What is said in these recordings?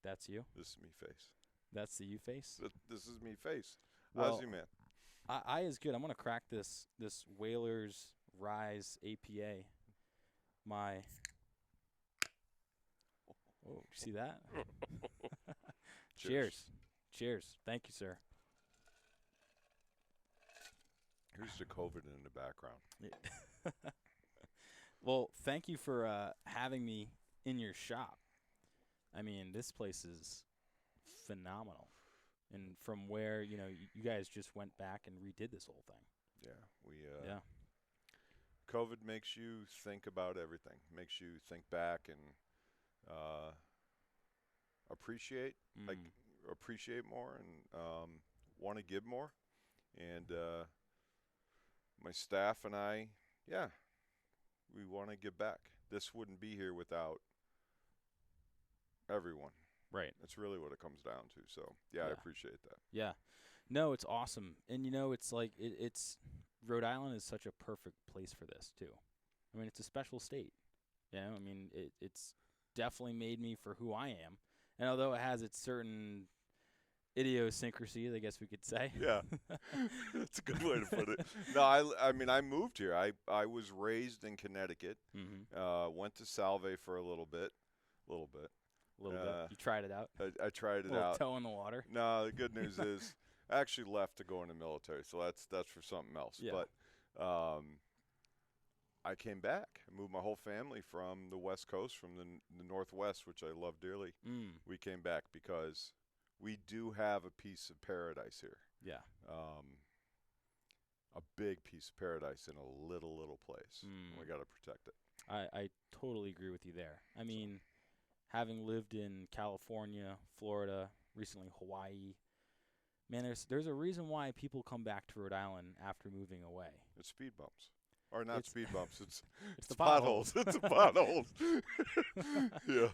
That's you? This is me face. That's the you face? This is me face. Well, How's you, man? I is good. I'm going to crack this Whalers Rise APA. My Oh, you see that? Cheers. Cheers. Thank you, sir. Here's the COVID in the background. Well, thank you for having me in your shop. I mean, this place is phenomenal. And from where, you guys just went back and redid this whole thing. Yeah, COVID makes you think about everything. Makes you think back and appreciate more and want to give more. And my staff and I, we want to give back. This wouldn't be here without everyone. Right. That's really what it comes down to. So, I appreciate that. Yeah. No, it's awesome. And, it's like it's Rhode Island is such a perfect place for this, too. I mean, it's a special state. I mean, it's definitely made me for who I am. And although it has its certain idiosyncrasies, I guess we could say. Yeah. That's a good way to put it. No, I mean, I moved here. I was raised in Connecticut. Mm-hmm. Went to Salve for a little bit. A little bit. You tried it out? I tried it a little out. Toe in the water? No, the good news is I actually left to go in the military, so that's for something else. Yeah. But I came back. I moved my whole family from the West Coast, from the Northwest, which I love dearly. We came back because we do have a piece of paradise here. Yeah. A big piece of paradise in a little place. We got to protect it. I totally agree with you there. I mean, having lived in California, Florida, recently Hawaii, man, there's a reason why people come back to Rhode Island after moving away. It's speed bumps. Or not speed bumps. It's the potholes. It's the potholes. Yeah.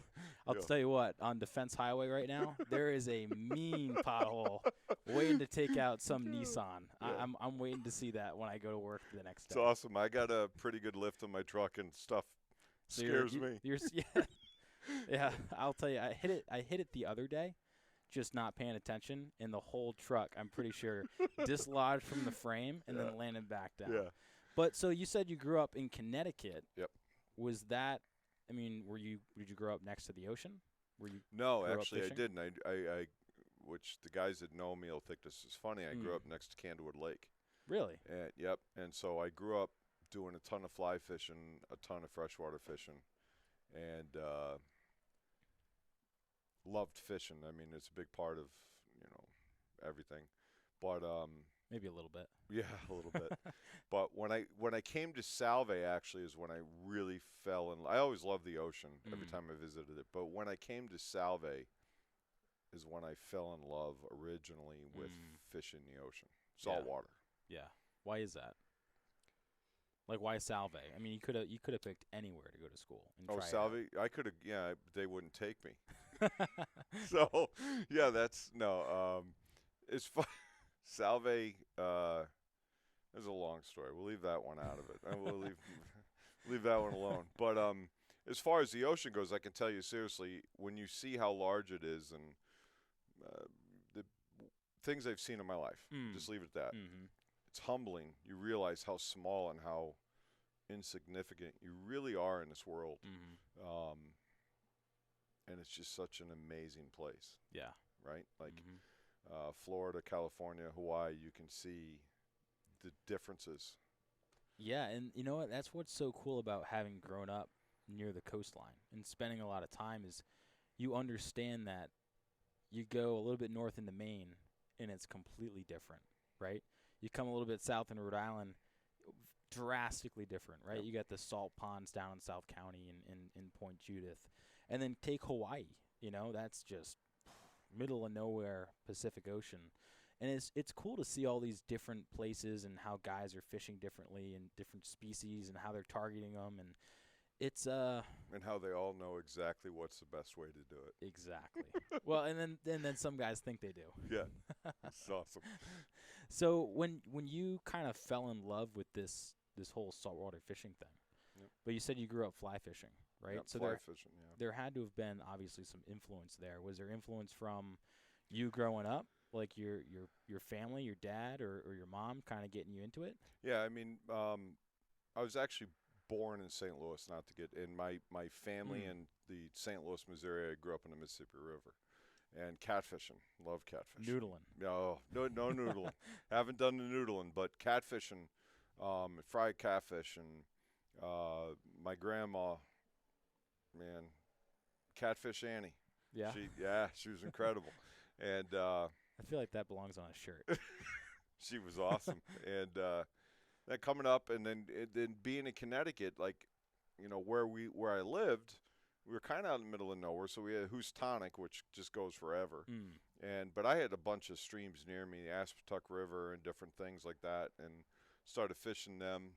I'll tell you what, on Defense Highway right now, there is a mean pothole waiting to take out some Nissan. Yeah. I'm waiting to see that when I go to work the next day. It's awesome. I got a pretty good lift on my truck and stuff scares me. Yeah, I'll tell you, I hit it the other day, just not paying attention, and the whole truck, I'm pretty sure, dislodged from the frame and then landed back down. Yeah. But so you said you grew up in Connecticut. Yep. Was that? I mean, did you grow up next to the ocean? No, actually, I didn't. I which the guys that know me will think this is funny. I grew up next to Candlewood Lake. Really? Yep. And so I grew up doing a ton of fly fishing, a ton of freshwater fishing, and loved fishing. I mean, it's a big part of everything. But maybe a little bit. Yeah, a little bit. But when I came to Salve, actually, is when I really fell in. I always loved the ocean every time I visited it. But when I came to Salve, is when I fell in love originally with fishing the ocean, salt water. Yeah. Why is that? Like, why Salve? I mean, you could have picked anywhere to go to school and try Salve, it out. I could have. Yeah, they wouldn't take me. So yeah, that's no. It's fun. Salve, there's a long story. We'll leave that one out of it. We'll leave that one alone. But as far as the ocean goes, I can tell you seriously, when you see how large it is and the things I've seen in my life, just leave it at that. Mm-hmm. It's humbling. You realize how small and how insignificant you really are in this world. Mm-hmm. And it's just such an amazing place. Yeah. Right? Like Florida, California, Hawaii, you can see the differences. Yeah, and you know what? That's what's so cool about having grown up near the coastline and spending a lot of time is you understand that you go a little bit north into Maine and it's completely different, right? You come a little bit south in Rhode Island, drastically different, right? Yep. You got the salt ponds down in South County and in Point Judith. And then take Hawaii, that's just middle of nowhere, Pacific Ocean. And it's cool to see all these different places and how guys are fishing differently and different species and how they're targeting them. And it's and how they all know exactly what's the best way to do it. Exactly. Well, and then some guys think they do. Yeah. It's awesome. So when you kind of fell in love with this whole saltwater fishing thing, Yep. But you said you grew up fly fishing, right? Yep, So fly fishing, yeah. there had to have been obviously some influence there. Was there influence from you growing up, like your family, your dad or your mom kind of getting you into it? Yeah, I mean, I was actually born in St. Louis, not to get in my family in the St. Louis, Missouri. I grew up in the Mississippi River, and catfishing. Love catfishing. Noodling. No noodling. Haven't done the noodling, but catfishing, fried catfish, and my grandma, man, Catfish Annie. Yeah. She was incredible, and I feel like that belongs on a shirt. she was awesome, and that coming up, and then being in Connecticut, like, where I lived, we were kind of out in the middle of nowhere, so we had Houstonic, which just goes forever, but I had a bunch of streams near me, the Aspetuck River and different things like that, and started fishing them,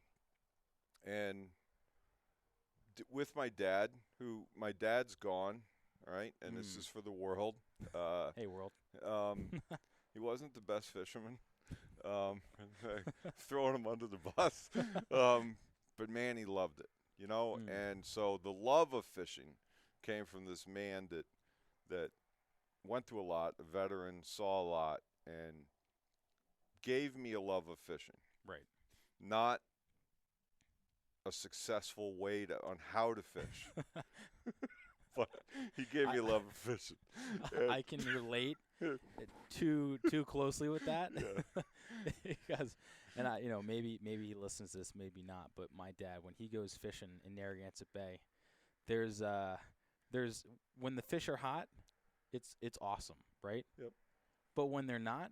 and with my dad, my dad's gone, all right, and this is for the world. Hey, world. He wasn't the best fisherman. Throwing him under the bus. But man, he loved it, and so the love of fishing came from this man that went through a lot, a veteran, saw a lot, and gave me a love of fishing. Right. Not a successful way on how to fish. But he gave me a love of fishing. I can relate too closely with that. Yeah. Because, and maybe he listens to this, maybe not. But my dad, when he goes fishing in Narragansett Bay, there's when the fish are hot, it's awesome, right? Yep. But when they're not,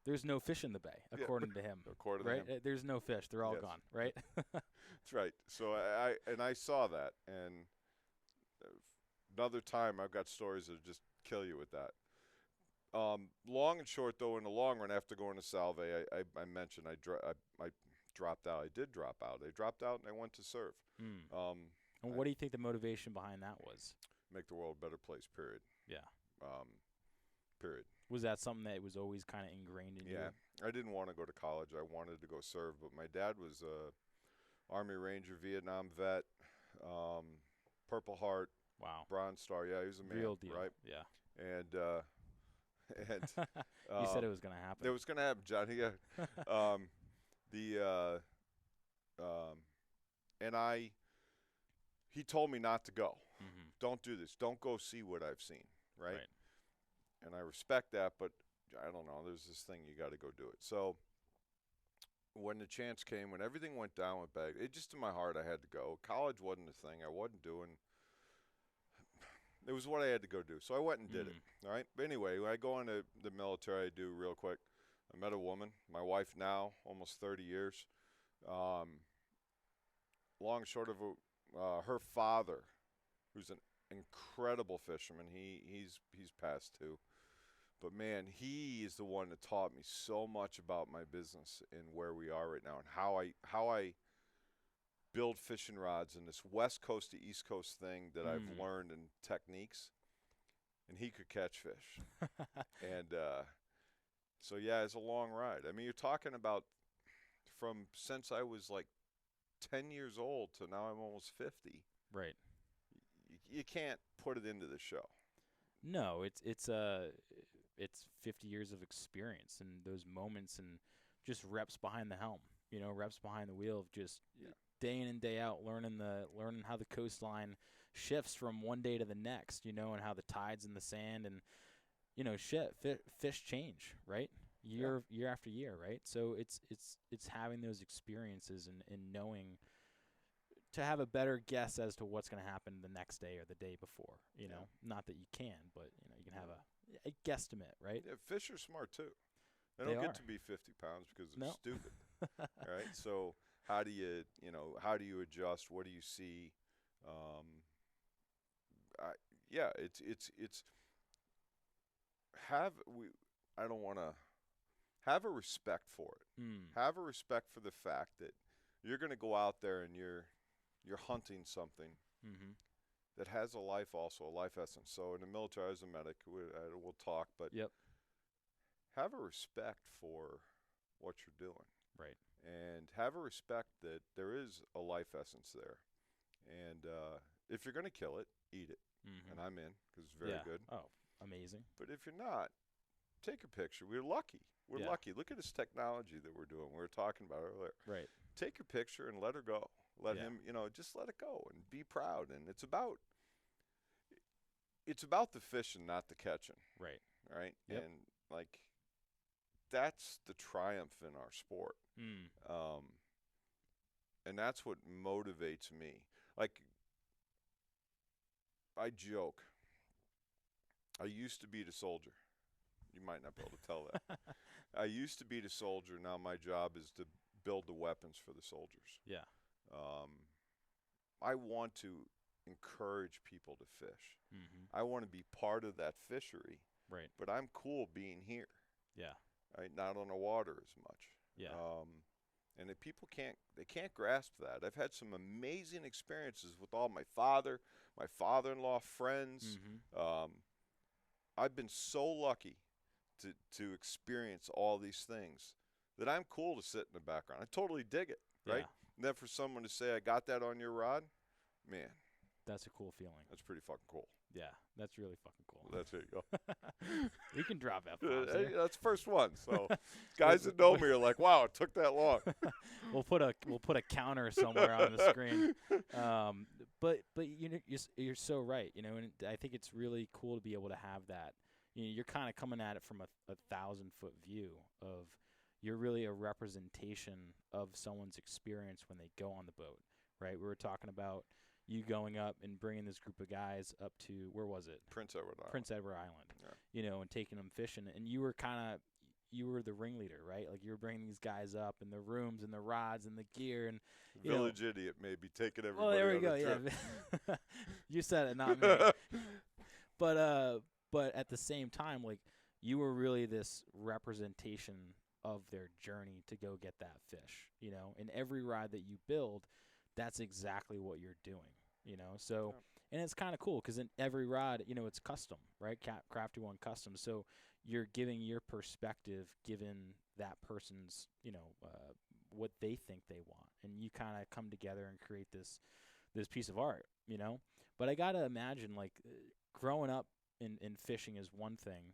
there's no fish in the bay, according to him. According to right? him. There's no fish. They're all Yes. gone, right? That's right. So I saw that, and another time I've got stories that just kill you with that. Long and short, though, in the long run, after going to Salve, I mentioned I dropped out. I did drop out. I dropped out, and I went to serve. And what do you think the motivation behind that was? Make the world a better place, period. Yeah. Period. Was that something that was always kind of ingrained in you? Yeah. I didn't want to go to college. I wanted to go serve, but my dad was a Army Ranger, Vietnam vet, Purple Heart, Wow. Bronze Star. Yeah, he was a man. Real deal. Right? Yeah. And you said it was going to happen. It was going to happen, Johnny. Yeah. He told me not to go. Don't do this. Don't go see what I've seen. Right? And I respect that, but I don't know. There's this thing, you got to go do it. So when the chance came, when everything went down with bag, it just in my heart I had to go. College wasn't a thing. I wasn't doing. It was what I had to go do. So I went and did it. All right. But anyway, when I go into the military, I do real quick. I met a woman, my wife now, almost 30 years. Long and short of it, her father, who's an incredible fisherman. He's passed too. But man, he is the one that taught me so much about my business and where we are right now, and how I build fishing rods in this West Coast to East Coast thing that I've learned and techniques. And he could catch fish. And so yeah, it's a long ride. I mean, you're talking about from since I was like 10 years old to now I'm almost 50. Right. You can't put it into the show. No, it's 50 years of experience and those moments and just reps behind the helm, reps behind the wheel of just day in and day out learning how the coastline shifts from one day to the next, and how the tides in the sand and fish change, right? Year after year, right? So it's having those experiences and knowing to have a better guess as to what's going to happen the next day or the day before, not that you can, but you can have a guesstimate, right? Yeah, fish are smart too. They They don't are. get to be 50 pounds because they're No. stupid. All right. So how do you adjust? What do you see? I don't want to have a respect for it. Have a respect for the fact that you're going to go out there and you're hunting something that has a life, also a life essence. So in the military, as a medic, we'll talk, but have a respect for what you're doing. Right. And have a respect that there is a life essence there. And if you're going to kill it, eat it. Mm-hmm. And I'm in because it's very good. Oh, amazing. But if you're not, take a picture. We're lucky. We're lucky. Look at this technology that we're doing. We were talking about earlier. Right. Take your picture and let her go. Let him, just let it go and be proud. And it's about the fishing, not the catching. Right. Right. Yep. And like that's the triumph in our sport. And that's what motivates me. Like I joke. I used to be the soldier. You might not be able to tell that. I used to be the soldier. Now my job is to build the weapons for the soldiers. Yeah. I want to encourage people to fish. Mm-hmm. I want to be part of that fishery. Right. But I'm cool being here. Yeah. Right. Not on the water as much. Yeah. And if people can't grasp that. I've had some amazing experiences with all my father-in-law, friends. Mm-hmm. I've been so lucky to experience all these things that I'm cool to sit in the background. I totally dig it, right? Yeah. And then for someone to say, I got that on your rod, man. That's a cool feeling. That's pretty fucking cool. Yeah, that's really fucking cool. That's it. You go. You can drop F-bombs. Hey, that's the first one. So guys that know me are like, wow, it took that long. We'll put a counter somewhere on the screen. But you're so right. And I think it's really cool to be able to have that. You're kind of coming at it from a 1,000-foot view of you're really a representation of someone's experience when they go on the boat, right? We were talking about you going up and bringing this group of guys up to, where was it? Prince Edward Island. Prince Edward Island, and taking them fishing. And you were the ringleader, right? Like you were bringing these guys up and the rooms and the rods and the gear and Village idiot maybe taking everybody. Well, there we go. Yeah, you said it, not me. But at the same time, like you were really this representation of their journey to go get that fish. In every ride that you build, that's exactly what you're doing. So and it's kind of cool because in every rod, it's custom, right? Crafty One Customs. So you're giving your perspective, given that person's, what they think they want, and you kind of come together and create this piece of art, But I gotta imagine, like, growing up in fishing is one thing,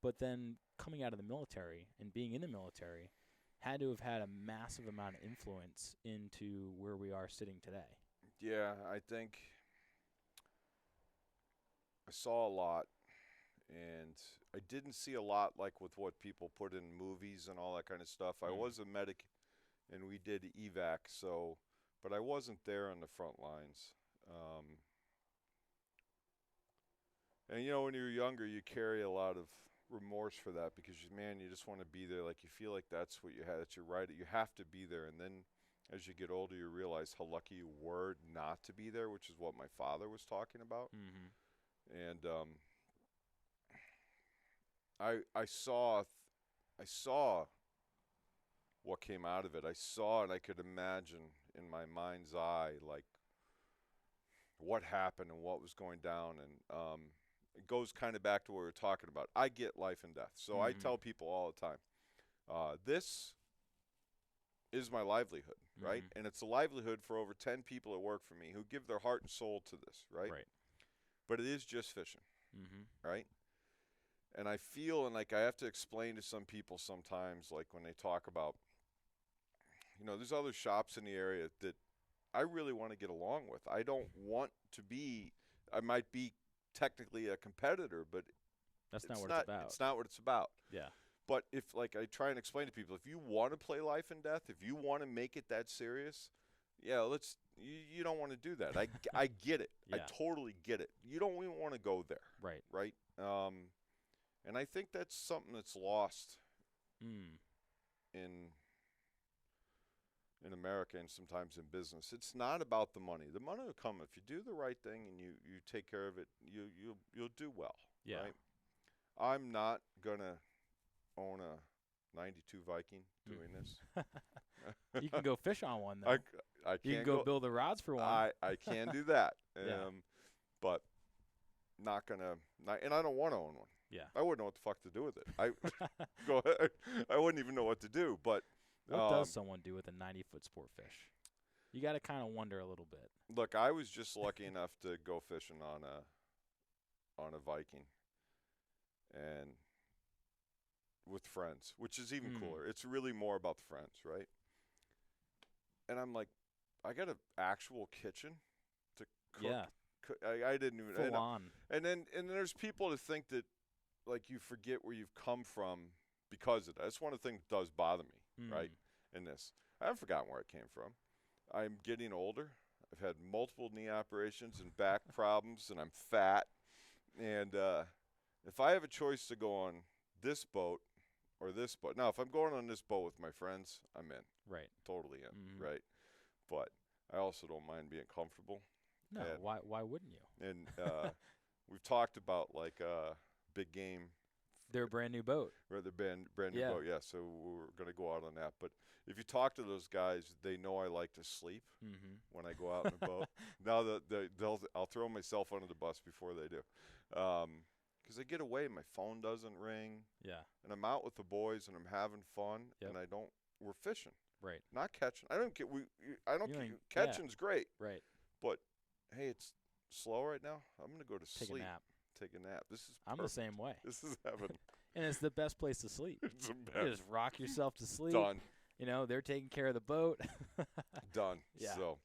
but then coming out of the military and being in the military had to have had a massive amount of influence into where we are sitting today. Yeah, I think I saw a lot, and I didn't see a lot like with what people put in movies and all that kind of stuff. I was a medic, and we did evac, but I wasn't there on the front lines. And when you're younger, you carry a lot of remorse for that because, man, you just want to be there. Like, you feel like that's what you had. That's your right. You have to be there. And then as you get older, you realize how lucky you were not to be there, which is what my father was talking about. Mm-hmm. And I saw what came out of it. I saw and I could imagine in my mind's eye, like, what happened and what was going down. And it goes kind of back to what we were talking about. I get life and death. So I tell people all the time, this is my livelihood, right? And it's a livelihood for over 10 people that work for me who give their heart and soul to this, right? Right. But it is just fishing, right? And I feel, and like I have to explain to some people sometimes, like when they talk about, there's other shops in the area that I really want to get along with. I don't want to be, I might be technically a competitor, but that's not what it's about. It's not what it's about. Yeah. But if, like, I try and explain to people, if you want to play life and death, if you want to make it that serious, you don't want to do that. I get it. Yeah. I totally get it. You don't even want to go there. Right. Right? And I think that's something that's lost in America and sometimes in business. It's not about the money. The money will come if you do the right thing and you take care of it. You'll do well. Yeah. Right? I'm not gonna own a '92 Viking doing this. You can go fish on one though. I you can go build the rods for one. I can do that. Yeah. But not gonna. And I don't want to own one. Yeah. I wouldn't know what the fuck to do with it. Go ahead. I wouldn't even know what to do. But what does someone do with a 90-foot sport fish? You got to kind of wonder a little bit. Look, I was just lucky enough to go fishing on a Viking, and with friends, which is even cooler. It's really more about the friends, right? And I'm like, I got an actual kitchen to cook. Yeah. I didn't even Full on. And then there's people that think that like you forget where you've come from because of that. That's one of the things that does bother me, right? In this, I haven't forgotten where I came from. I'm getting older. I've had multiple knee operations and back problems, and I'm fat. And if I have a choice to go on this boat or this boat, now if I'm going on this boat with my friends, I'm in. Right. Totally in, right? But I also don't mind being comfortable. No, and, why wouldn't you? And we've talked about like big game. Their brand new boat. Right, their brand new boat, yeah. So we're going to go out on that. But if you talk to those guys, they know I like to sleep when I go out in the boat. Now I'll throw myself under the bus before they do, because I get away. My phone doesn't ring. Yeah. And I'm out with the boys and I'm having fun. Yep. And we're fishing. Right. Not catching. I don't get. Catching's great. Right. But hey, it's slow right now. I'm going to go to Take sleep. a nap. Take a nap. This is I'm perfect. the same way. This is heaven. And it's the best place to sleep. It's the You best. just rock yourself to sleep. Done. You know, they're taking care of the boat. Done. Yeah. So,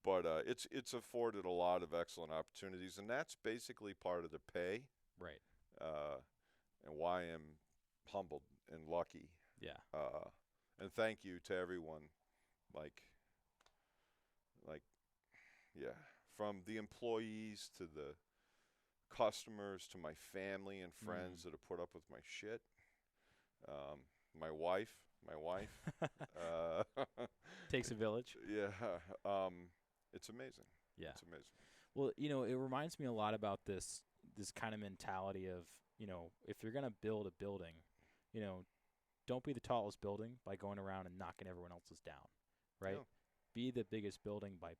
but it's afforded a lot of excellent opportunities, and that's basically part of the pay. Right. And why I'm humbled and lucky. Yeah. And thank you to everyone, yeah, from the employees to the customers to my family and friends that have put up with my shit. My wife. Takes a village. Yeah. It's amazing. Yeah. It's amazing. Well, you know, it reminds me a lot about this kind of mentality of, you know, if you're going to build a building, you know, don't be the tallest building by going around and knocking everyone else's down, right? Yeah. Be the biggest building by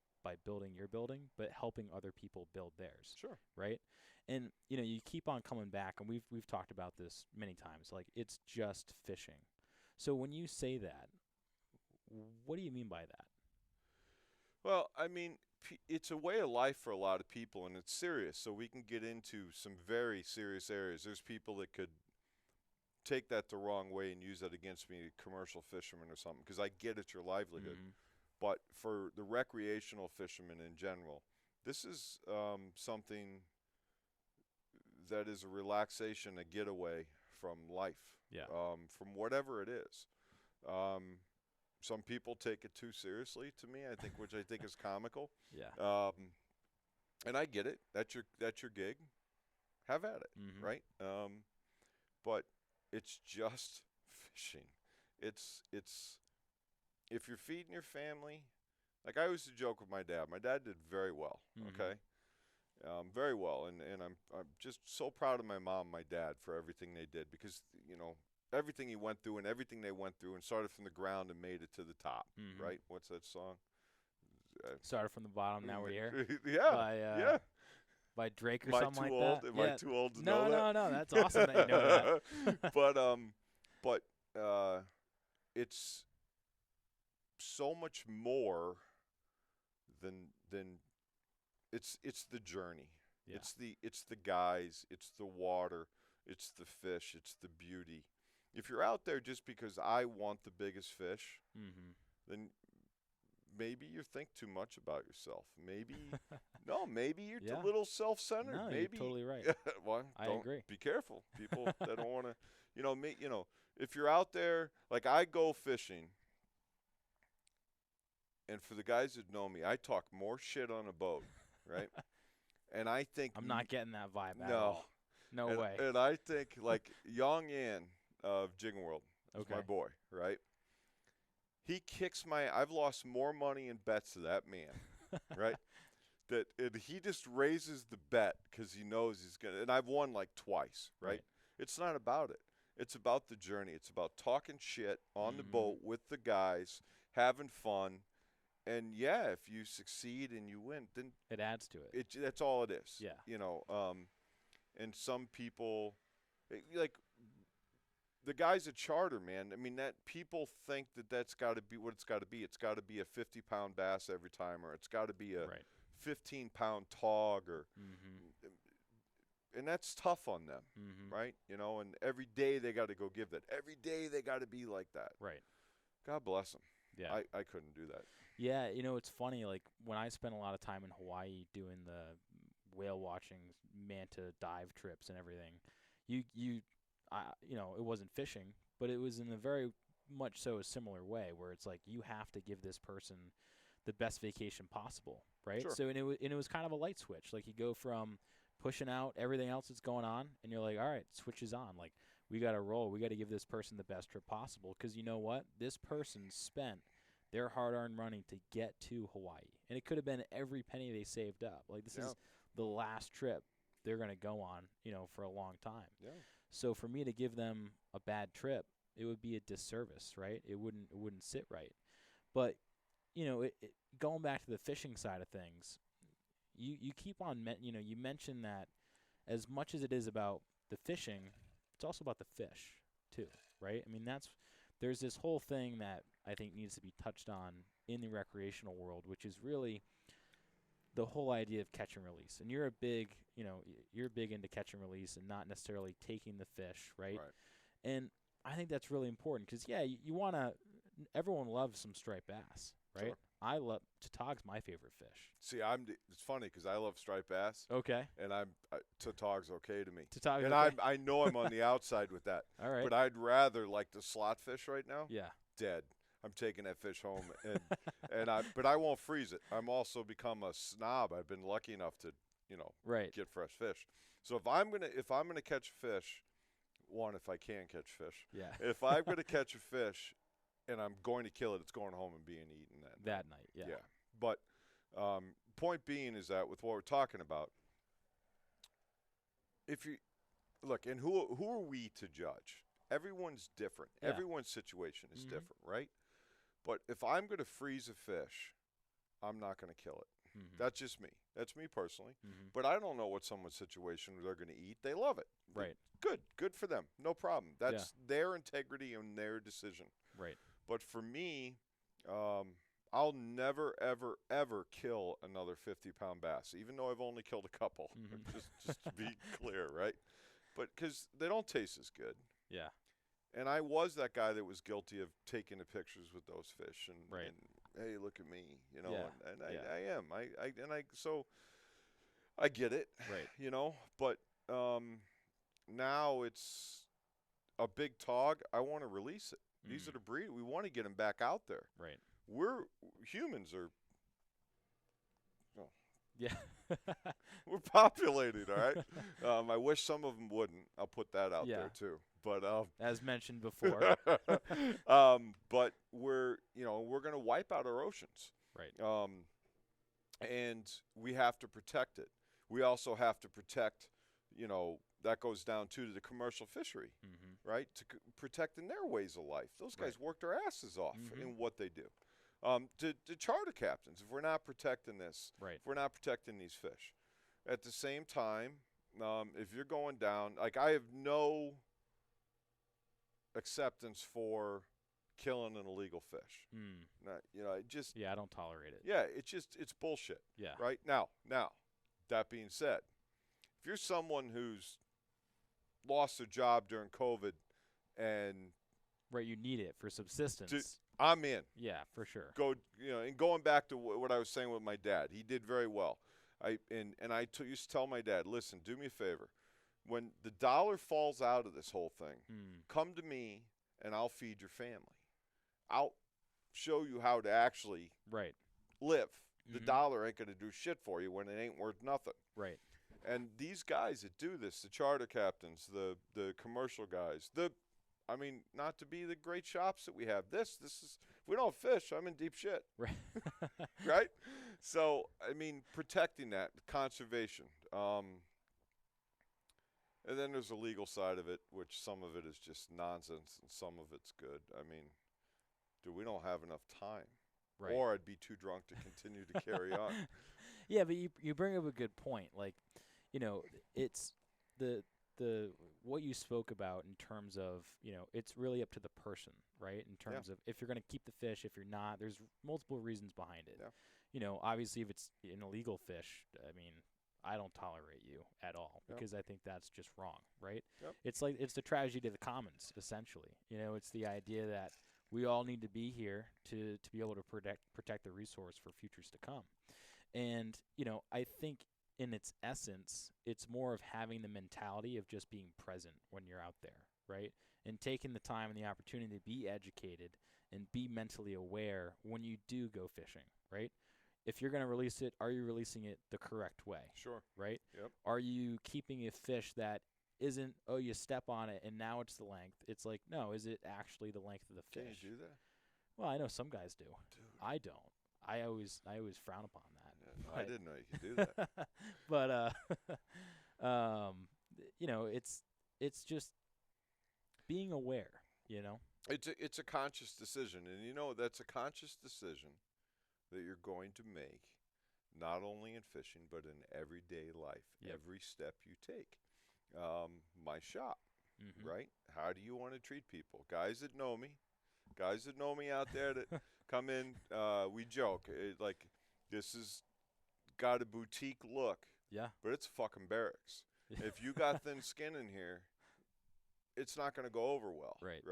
building your building, but helping other people build theirs. Sure. Right? And, you know, you keep on coming back, and we've talked about this many times, like it's just fishing. So when you say that, what do you mean by that? Well, I mean, it's a way of life for a lot of people, and it's serious. So we can get into some very serious areas. There's people that could take that the wrong way and use that against me, commercial fishermen or something, because I get it's your livelihood. But for the recreational fishermen in general, this is something that is a relaxation, a getaway from life, from whatever it is. Some people take it too seriously to me, which I think is comical. Yeah. And I get it. That's your gig. Have at it, right? But it's just fishing. It's if you're feeding your family, like I used to joke with my dad. My dad did very well. Okay. Very well, and I'm just so proud of my mom and my dad for everything they did, because you know everything he went through and everything they went through, and started from the ground and made it to the top. Right? What's that song? Started from the bottom, now we're here. Yeah. By Drake or something like that. Am I too old to know that? No. That's awesome that you know that. But it's so much more than it's the journey. Yeah. It's the guys, it's the water, it's the fish, it's the beauty. If you're out there just because I want the biggest fish, then maybe you think too much about yourself. Maybe maybe you're a little self-centered. No, maybe you're totally right. Well, I agree. Be careful, people that don't want to. If you're out there, like I go fishing, and for the guys that know me, I talk more shit on a boat, right? And I think I'm not getting that vibe at all. No way. And I think like Young Ann of Jigging World is my boy, right? He kicks I've lost more money in bets to that man, right? And he just raises the bet because he knows he's gonna. And I've won like twice, right? It's not about it. It's about the journey. It's about talking shit on the boat with the guys, having fun. And yeah, if you succeed and you win, then it adds to it. That's all it is. Yeah. And some people, like the guy's a charter, man. I mean, that people think that that's got to be what it's got to be. It's got to be a 50-pound bass every time, or it's got to be a 15-pound tog, or and that's tough on them, right? You know, and every day they got to go give that. Every day they got to be like that. Right. God bless them. Yeah. I couldn't do that. Yeah, you know, it's funny, like, when I spent a lot of time in Hawaii doing the whale watching, manta dive trips and everything, you know, it wasn't fishing, but it was in a very much so a similar way, where it's like you have to give this person the best vacation possible, right? Sure. So, and it was kind of a light switch. Like, you go from pushing out everything else that's going on, and you're like, all right, switch is on. Like, we got to roll. We got to give this person the best trip possible, because you know what? This person spent their hard-earned money to get to Hawaii, and it could have been every penny they saved up. Like, this is the last trip they're going to go on, you know, for a long time. Yeah. So for me to give them a bad trip, it would be a disservice, right? It wouldn't sit right. But, you know, going back to the fishing side of things, you keep on, you mentioned that as much as it is about the fishing, it's also about the fish too, right? I mean, there's this whole thing that I think needs to be touched on in the recreational world, which is really the whole idea of catch and release. And you're big into catch and release and not necessarily taking the fish, right? And I think that's really important, because you want to. Everyone loves some striped bass, right? Sure. I love tautog's my favorite fish. See, it's funny because I love striped bass. Okay. And tautog's okay to me. Tautog's and okay. I know I'm on the outside with that. All right. But I'd rather, like, the slot fish right now. Yeah. Dead. I'm taking that fish home, but I won't freeze it. I'm also become a snob. I've been lucky enough to, get fresh fish. So if I'm gonna catch a fish, if I can catch fish. Yeah. If I'm gonna catch a fish, and I'm going to kill it, it's going home and being eaten that night. Yeah. Yeah. But point being is that with what we're talking about, if you look, and who are we to judge? Everyone's different. Yeah. Everyone's situation is different, right? But if I'm going to freeze a fish, I'm not going to kill it. That's just me. That's me personally. But I don't know what someone's situation they're going to eat. They love it. Right. Good for them. No problem. That's their integrity and their decision. Right. But for me, I'll never, ever, ever kill another 50-pound bass, even though I've only killed a couple. Just to be clear, right? But because they don't taste as good. Yeah. And I was that guy that was guilty of taking the pictures with those fish and hey, look at me, and I am. So I get it, right? But now it's a big tog. I want to release it. These are the breed. We want to get them back out there. Right. Humans are. Yeah. We're populated, all right? I wish some of them wouldn't. I'll put that out there too. But as mentioned before. But we're going to wipe out our oceans. Right. And we have to protect it. We also have to protect, that goes down to the commercial fishery, right? Protecting their ways of life. Those guys work their asses off in what they do. To charter captains, if we're not protecting this, if we're not protecting these fish. At the same time, if you're going down, like, I have no acceptance for killing an illegal fish. I don't tolerate it. Yeah, it's bullshit. Yeah. Right? Now, that being said, if you're someone who's lost their job during COVID and you need it for subsistence. I'm in. Yeah, for sure. And going back to what I was saying with my dad, he did very well. I used to tell my dad, listen, do me a favor. When the dollar falls out of this whole thing, come to me and I'll feed your family. I'll show you how to actually live. The dollar ain't going to do shit for you when it ain't worth nothing. Right. And these guys that do this, the charter captains, the commercial guys, not to be the great shops that we have. This is, if we don't fish, I'm in deep shit. Right. Right? So, protecting that, conservation. And then there's the legal side of it, which some of it is just nonsense and some of it's good. We don't have enough time. Right. Or I'd be too drunk to continue to carry on. Yeah, but you bring up a good point. Like, it's the the what you spoke about in terms of, it's really up to the person, right? In terms of if you're going to keep the fish, if you're not, there's multiple reasons behind it. Yeah. Obviously if it's an illegal fish, I mean, I don't tolerate you at all because I think that's just wrong, right? Yep. It's the tragedy of the commons, essentially. It's the idea that we all need to be here to be able to protect the resource for futures to come. And, I think in its essence, it's more of having the mentality of just being present when you're out there, right? And taking the time and the opportunity to be educated and be mentally aware when you do go fishing, right? If you're going to release it, are you releasing it the correct way? Sure. Right? Yep. Are you keeping a fish that isn't, oh, you step on it and now it's the length? It's like, no, is it actually the length of the fish? Can you do that? Well, I know some guys do. Dude. I don't. I always frown upon that. I didn't know you could do that. But it's just being aware, It's a conscious decision, and that's a conscious decision that you're going to make, not only in fishing but in everyday life. Yep. Every step you take. My shop, right? How do you want to treat people? Guys that know me out there that come in, we joke like this has got a boutique look. Yeah. But it's fucking barracks. If you got thin skin in here, it's not going to go over well. Right?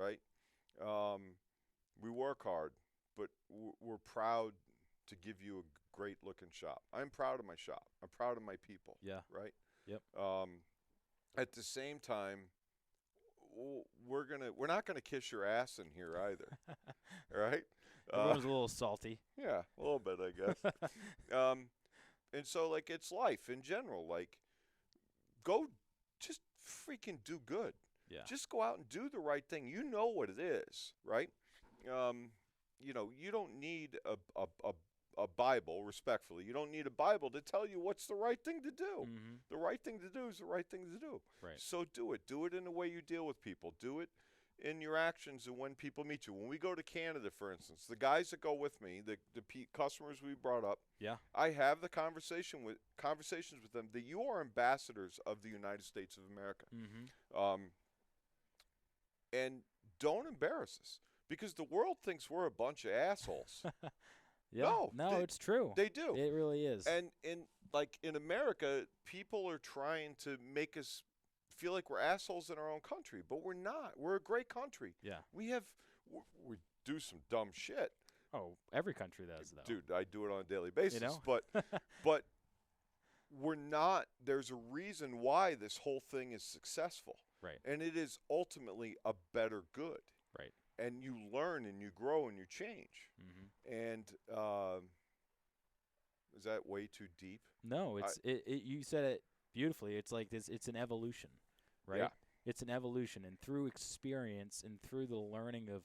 We work hard, but we're proud to give you a great looking shop. I'm proud of my shop. I'm proud of my people. Yeah. Right? Yep. At the same time, we're not gonna kiss your ass in here either. Right? Everyone's a little salty. Yeah, a little bit, I guess. And so, like, it's life in general. Like, go just freaking do good. Yeah. Just go out and do the right thing. You know what it is, right? You don't need a Bible, respectfully. You don't need a Bible to tell you what's the right thing to do. The right thing to do is the right thing to do. Right. So do it. Do it in the way you deal with people. Do it in your actions and when people meet you. When we go to Canada, for instance, the guys that go with me, the customers we brought up, I have the conversations with them that you are ambassadors of the United States of America. And don't embarrass us because the world thinks we're a bunch of assholes. No, it's true. They do. It really is. And in America, people are trying to make us feel like we're assholes in our own country, but we're not. We're a great country. Yeah. We we do some dumb shit. Oh, every country does, though. Dude, I do it on a daily basis. You know? But we're not. There's a reason why this whole thing is successful. Right. And it is ultimately a better good. Right. And you learn and you grow and you change. And is that way too deep? No, you said it beautifully. It's like this. It's an evolution, right? Yeah. It's an evolution, and through experience and through the learning of,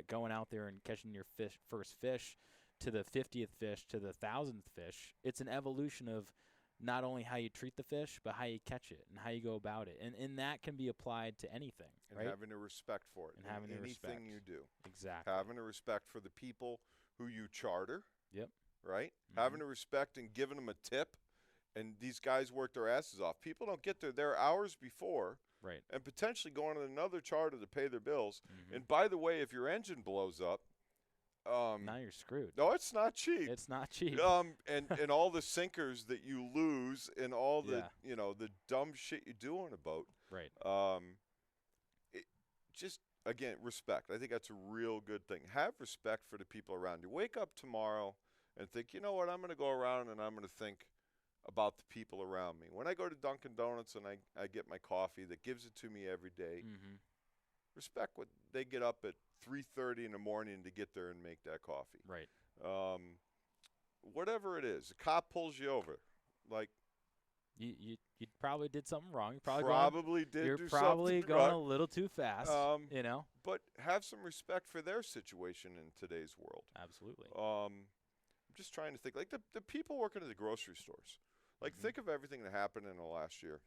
going out there and catching your first fish, to the 50th fish, to the 1,000th fish. It's an evolution of not only how you treat the fish, but how you catch it and how you go about it, and that can be applied to anything, and right? having a respect for it, and having a respect. Anything you do, exactly. Having a respect for the people who you charter. Yep. Right. Having a respect and giving them a tip. And these guys work their asses off. People don't get there hours before, right? And potentially go on another charter to pay their bills. And by the way, if your engine blows up, now you're screwed. No, it's not cheap. It's not cheap. And all the sinkers that you lose, and all the the dumb shit you do on a boat. Right. Just again, respect. I think that's a real good thing. Have respect for the people around you. Wake up tomorrow and think, you know what? I'm going to go around and I'm going to think about the people around me. When I go to Dunkin' Donuts and I get my coffee that gives it to me every day, respect what they get up at 3:30 in the morning to get there and make that coffee. Right. Whatever it is, a cop pulls you over, like you probably did something wrong. You're probably going a little too fast. But have some respect for their situation in today's world. Absolutely. I'm just trying to think, like the people working at the grocery stores. Like, think of everything that happened in the last year.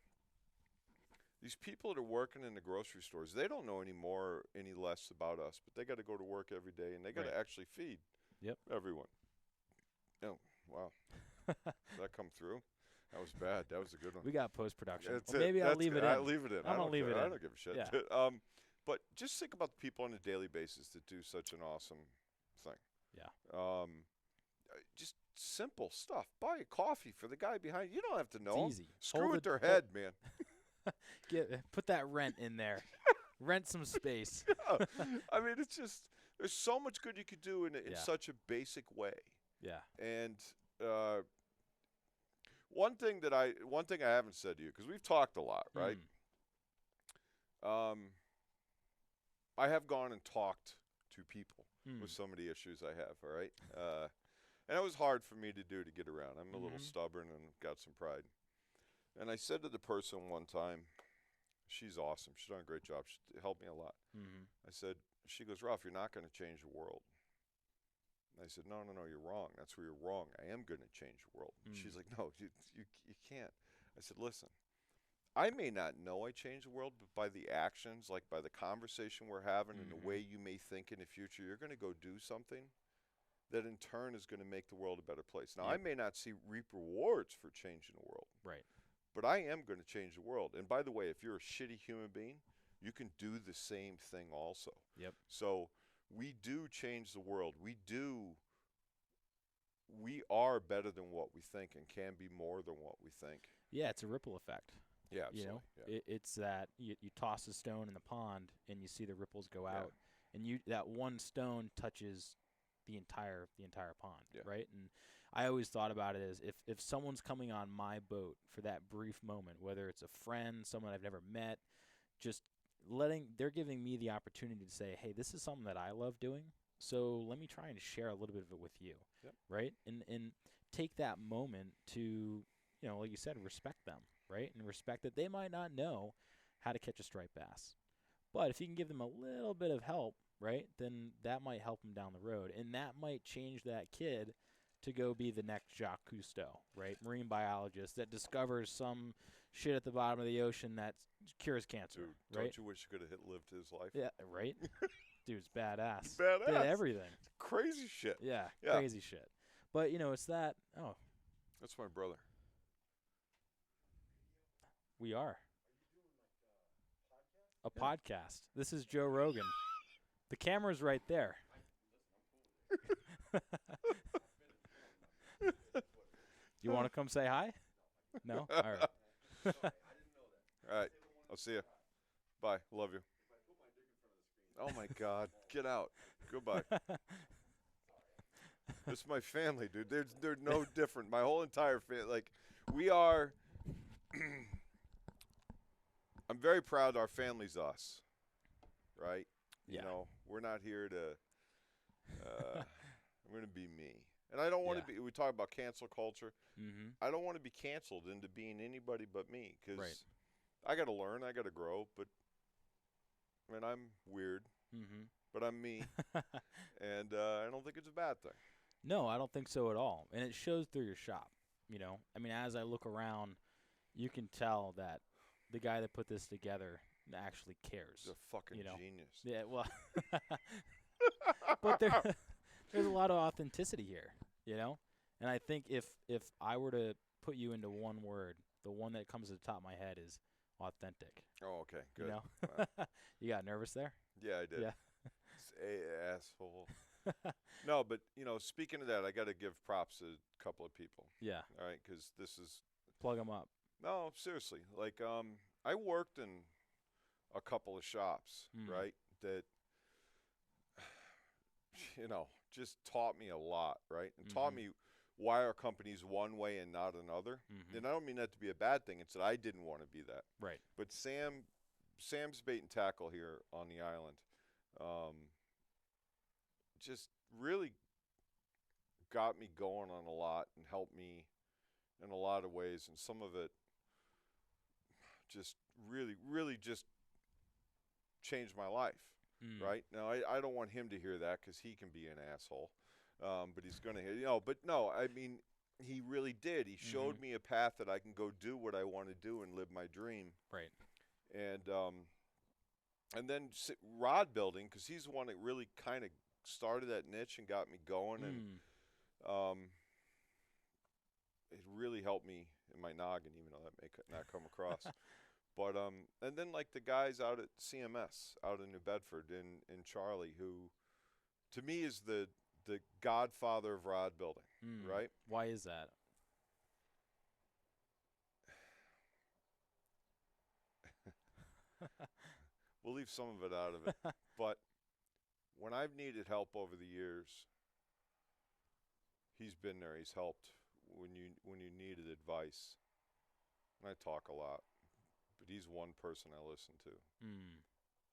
These people that are working in the grocery stores, they don't know any less about us, but they got to go to work every day, and they got to actually feed everyone. Oh, wow. Did that come through? That was bad. That was a good one. We got post-production. That's Well, maybe it. I'll That's leave it good. I in. leave it in. I'm going to leave it in. I don't give a shit. Yeah. But just think about the people on a daily basis that do such an awesome thing. Yeah. Just simple stuff. Buy a coffee for the guy behind you. You don't have to know him. It's easy. Screw with their head, man. Put that rent in there. Rent some space. Yeah. I mean, it's just there's so much good you could do in such a basic way. Yeah. And one thing I haven't said to you, because we've talked a lot, right? I have gone and talked to people with some of the issues I have, all right? And it was hard for me to do to get around. I'm a little stubborn and got some pride. And I said to the person one time, she's awesome. She's done a great job. She helped me a lot. I said, she goes, Ralph, you're not going to change the world. And I said, no, you're wrong. That's where you're wrong. I am going to change the world. She's like, no, you can't. I said, listen, I may not know I changed the world, but by the actions, like by the conversation we're having and the way you may think in the future, you're going to go do something that in turn is going to make the world a better place. Now, I may not reap rewards for changing the world. Right. But I am going to change the world. And by the way, if you're a shitty human being, you can do the same thing also. Yep. So we do change the world. We are better than what we think and can be more than what we think. Yeah, it's a ripple effect. Yeah, absolutely. You know, it's that you toss a stone in the pond and you see the ripples go out, and that one stone touches the entire pond, right? And I always thought about it as if someone's coming on my boat for that brief moment, whether it's a friend, someone I've never met, just they're giving me the opportunity to say, hey, this is something that I love doing, so let me try and share a little bit of it with you, right? And take that moment to, like you said, respect them, right? And respect that they might not know how to catch a striped bass. But if you can give them a little bit of help, right, then that might help them down the road. And that might change that kid to go be the next Jacques Cousteau, right, marine biologist that discovers some shit at the bottom of the ocean that cures cancer. Dude, right? Don't you wish you could have lived his life? Yeah, right? Dude's badass. Badass. Did everything. Crazy shit. Yeah, crazy shit. But, it's that, That's my brother. We are. A podcast. This is Joe Rogan. The camera's right there. You want to come say hi? No? All right. All right. I'll see you. Bye. Love you. Oh, my God. Get out. Goodbye. This is my family, dude. They're no different. My whole entire family. Like, we are... I'm very proud our family's us, right? Yeah. We're not here to I'm going to be me. And I don't want to be, we talk about cancel culture. I don't want to be canceled into being anybody but me because I got to learn, I got to grow, but I mean, I'm weird, but I'm me. And I don't think it's a bad thing. No, I don't think so at all. And it shows through your shop, I mean, as I look around, you can tell that the guy that put this together actually cares. He's a fucking genius. Yeah, well, but there's a lot of authenticity here, And I think if I were to put you into one word, the one that comes to the top of my head is authentic. Oh, okay, good. Wow. You got nervous there? Yeah, I did. Yeah. Asshole. No, but, speaking of that, I got to give props to a couple of people. Yeah. All right, because this is... Plug them up. No, seriously. Like, I worked in a couple of shops, right, that, just taught me a lot, right, and taught me why our company's one way and not another. And I don't mean that to be a bad thing. It's that I didn't want to be that. Right. But Sam's Bait and Tackle here on the island just really got me going on a lot and helped me in a lot of ways, and some of it just really just changed my life, right? Now, I don't want him to hear that because he can be an asshole, but he's going to hear, but no, I mean, he really did. He showed me a path that I can go do what I want to do and live my dream. Right. And then rod building, because he's the one that really kind of started that niche and got me going, and it really helped me in my noggin, even though that may not come across. But and then like the guys out at CMS out in New Bedford in Charlie, who to me is the godfather of rod building, right? Why is that? We'll leave some of it out of it. But when I've needed help over the years, he's been there. He's helped when you needed advice. And I talk a lot, but he's one person I listen to.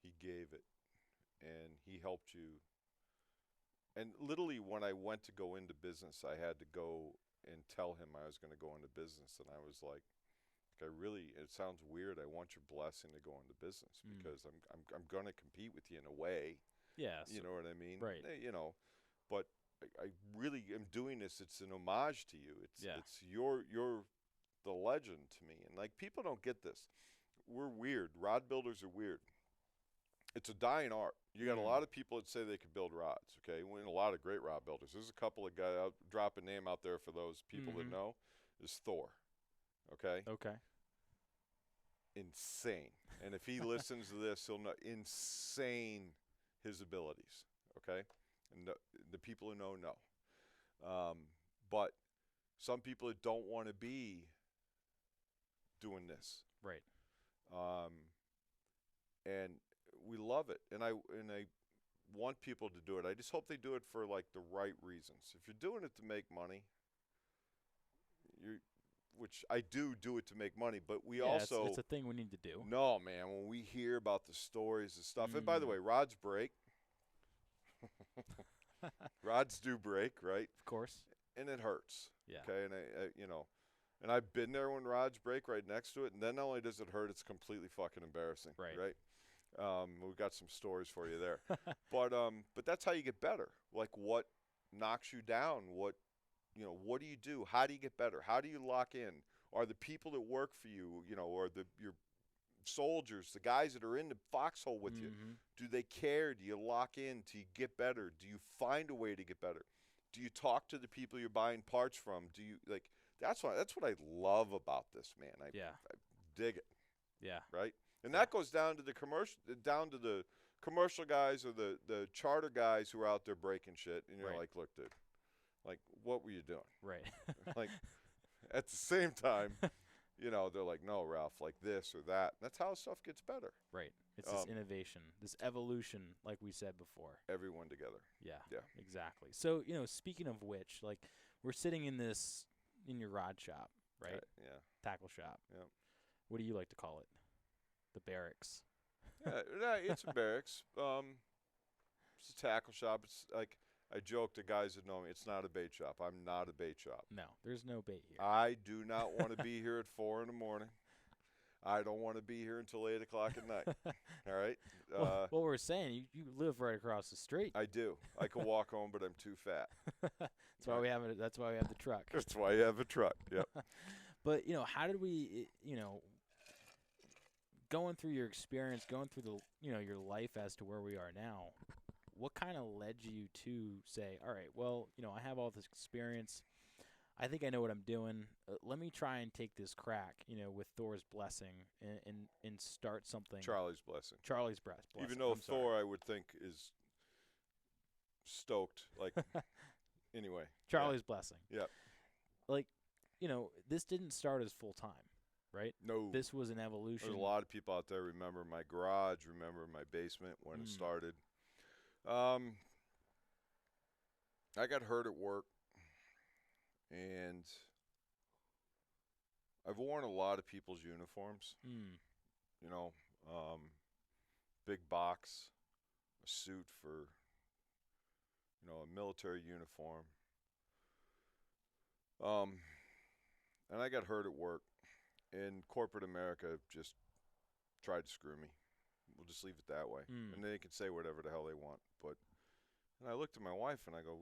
He gave it, and he helped you. And literally, when I went to go into business, I had to go and tell him I was going to go into business, and I was like, it sounds weird. I want your blessing to go into business because I'm going to compete with you in a way. Yeah. You know what I mean? Right. You know, but I really am doing this. It's an homage to you. It's you're the legend to me. And like, people don't get this. We're weird. Rod builders are weird. It's a dying art. You got a lot of people that say they can build rods, okay? A lot of great rod builders. There's a couple of guys, I'll drop a name out there for those people that know, is Thor, okay? Okay. Insane. And if he listens to this, he'll know insane his abilities, okay? And the people who know. But some people that don't want to be doing this. Right. And we love it, and I want people to do it. I just hope they do it for like the right reasons. If you're doing it to make money, which I do it to make money, but we also it's a thing we need to do. No, man, when we hear about the stories and stuff, and by the way, rods break. Rods do break, right? Of course. And it hurts. Yeah. Okay, and and I've been there when rods break right next to it, and then not only does it hurt, it's completely fucking embarrassing. Right. We've got some stories for you there. But that's how you get better. Like, what knocks you down? What do you do? How do you get better? How do you lock in? Are the people that work for you, or your soldiers, the guys that are in the foxhole with you, do they care? Do you lock in? Do you get better? Do you find a way to get better? Do you talk to the people you're buying parts from? Do you that's what I love about this, man. I dig it. Yeah. Right? And that goes down to the commercial guys or the charter guys who are out there breaking shit, and you're like, look, dude, like, what were you doing? Right. Like, at the same time, they're like, no, Ralph, like this or that. And that's how stuff gets better. Right. It's this innovation, this evolution, like we said before. Everyone together. Yeah. Yeah. Exactly. So, speaking of which, like, we're sitting in your rod shop, right? Yeah. Tackle shop. Yeah. What do you like to call it? The barracks. Yeah, it's a barracks. It's a tackle shop. It's like, I joke to guys that know me, it's not a bait shop. I'm not a bait shop. No, there's no bait here. I do not want to be here at 4 in the morning. I don't want to be here until 8 o'clock at night. All right? Well, we're saying you live right across the street. I do. I can walk home, but I'm too fat. That's why we have it. That's why we have the truck. That's why you have a truck. Yep. But how did we? Going through your experience, going through your life as to where we are now, what kind of led you to say, all right, well, I have all this experience. I think I know what I'm doing. Let me try and take this crack, with Thor's blessing and start something. Charlie's blessing. Charlie's blessing. Even though Thor, I would think, is stoked. Like, anyway. Charlie's blessing. Yeah. Like, this didn't start as full time, right? No. This was an evolution. There's a lot of people out there remember my garage, remember my basement when it started. I got hurt at work, and I've worn a lot of people's uniforms. Big box, a suit for, a military uniform. And I got hurt at work, and corporate America just tried to screw me. We'll just leave it that way. And they can say whatever the hell they want. And I looked at my wife and I go,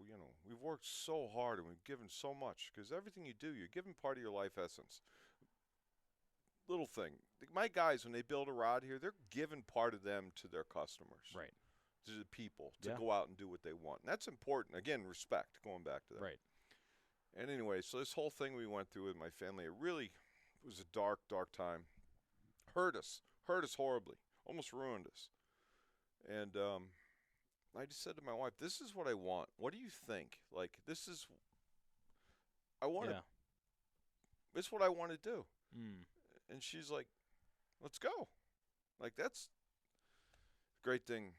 we've worked so hard and we've given so much, because everything you do, you're giving part of your life essence. Little thing. My guys, when they build a rod here, they're giving part of them to their customers. Right. To the people, to go out and do what they want. And that's important. Again, respect, going back to that. Right. And anyway, so this whole thing we went through with my family, it really was a dark, dark time. Hurt us horribly, almost ruined us. And I just said to my wife, "This is what I want. What do you think? Like, I want to. Yeah. This is what I want to do." Mm. And she's like, "Let's go." Like, that's a great thing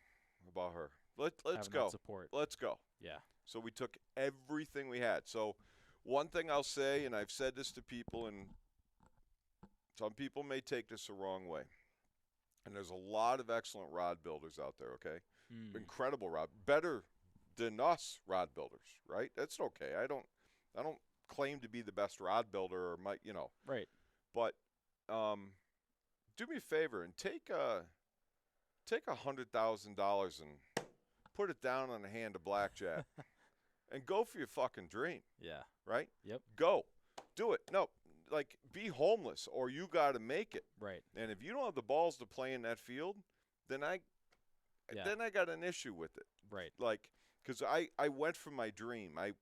about her. Let's Having go. that support. Let's go. Yeah. So we took everything we had. So one thing I'll say, and I've said this to people, and some people may take this the wrong way, and there's a lot of excellent rod builders out there, okay? Mm. Incredible rod, better than us rod builders, right? That's okay. I don't claim to be the best rod builder or Right. but do me a favor and take $100,000 and put it down on a hand of blackjack and go for your fucking dream, Yeah. right? Yep. Go. Do it. No, like, be homeless or you got to make it. Right. And if you don't have the balls to play in that field, then I got an issue with it. Right. Like, because I went for my dream. I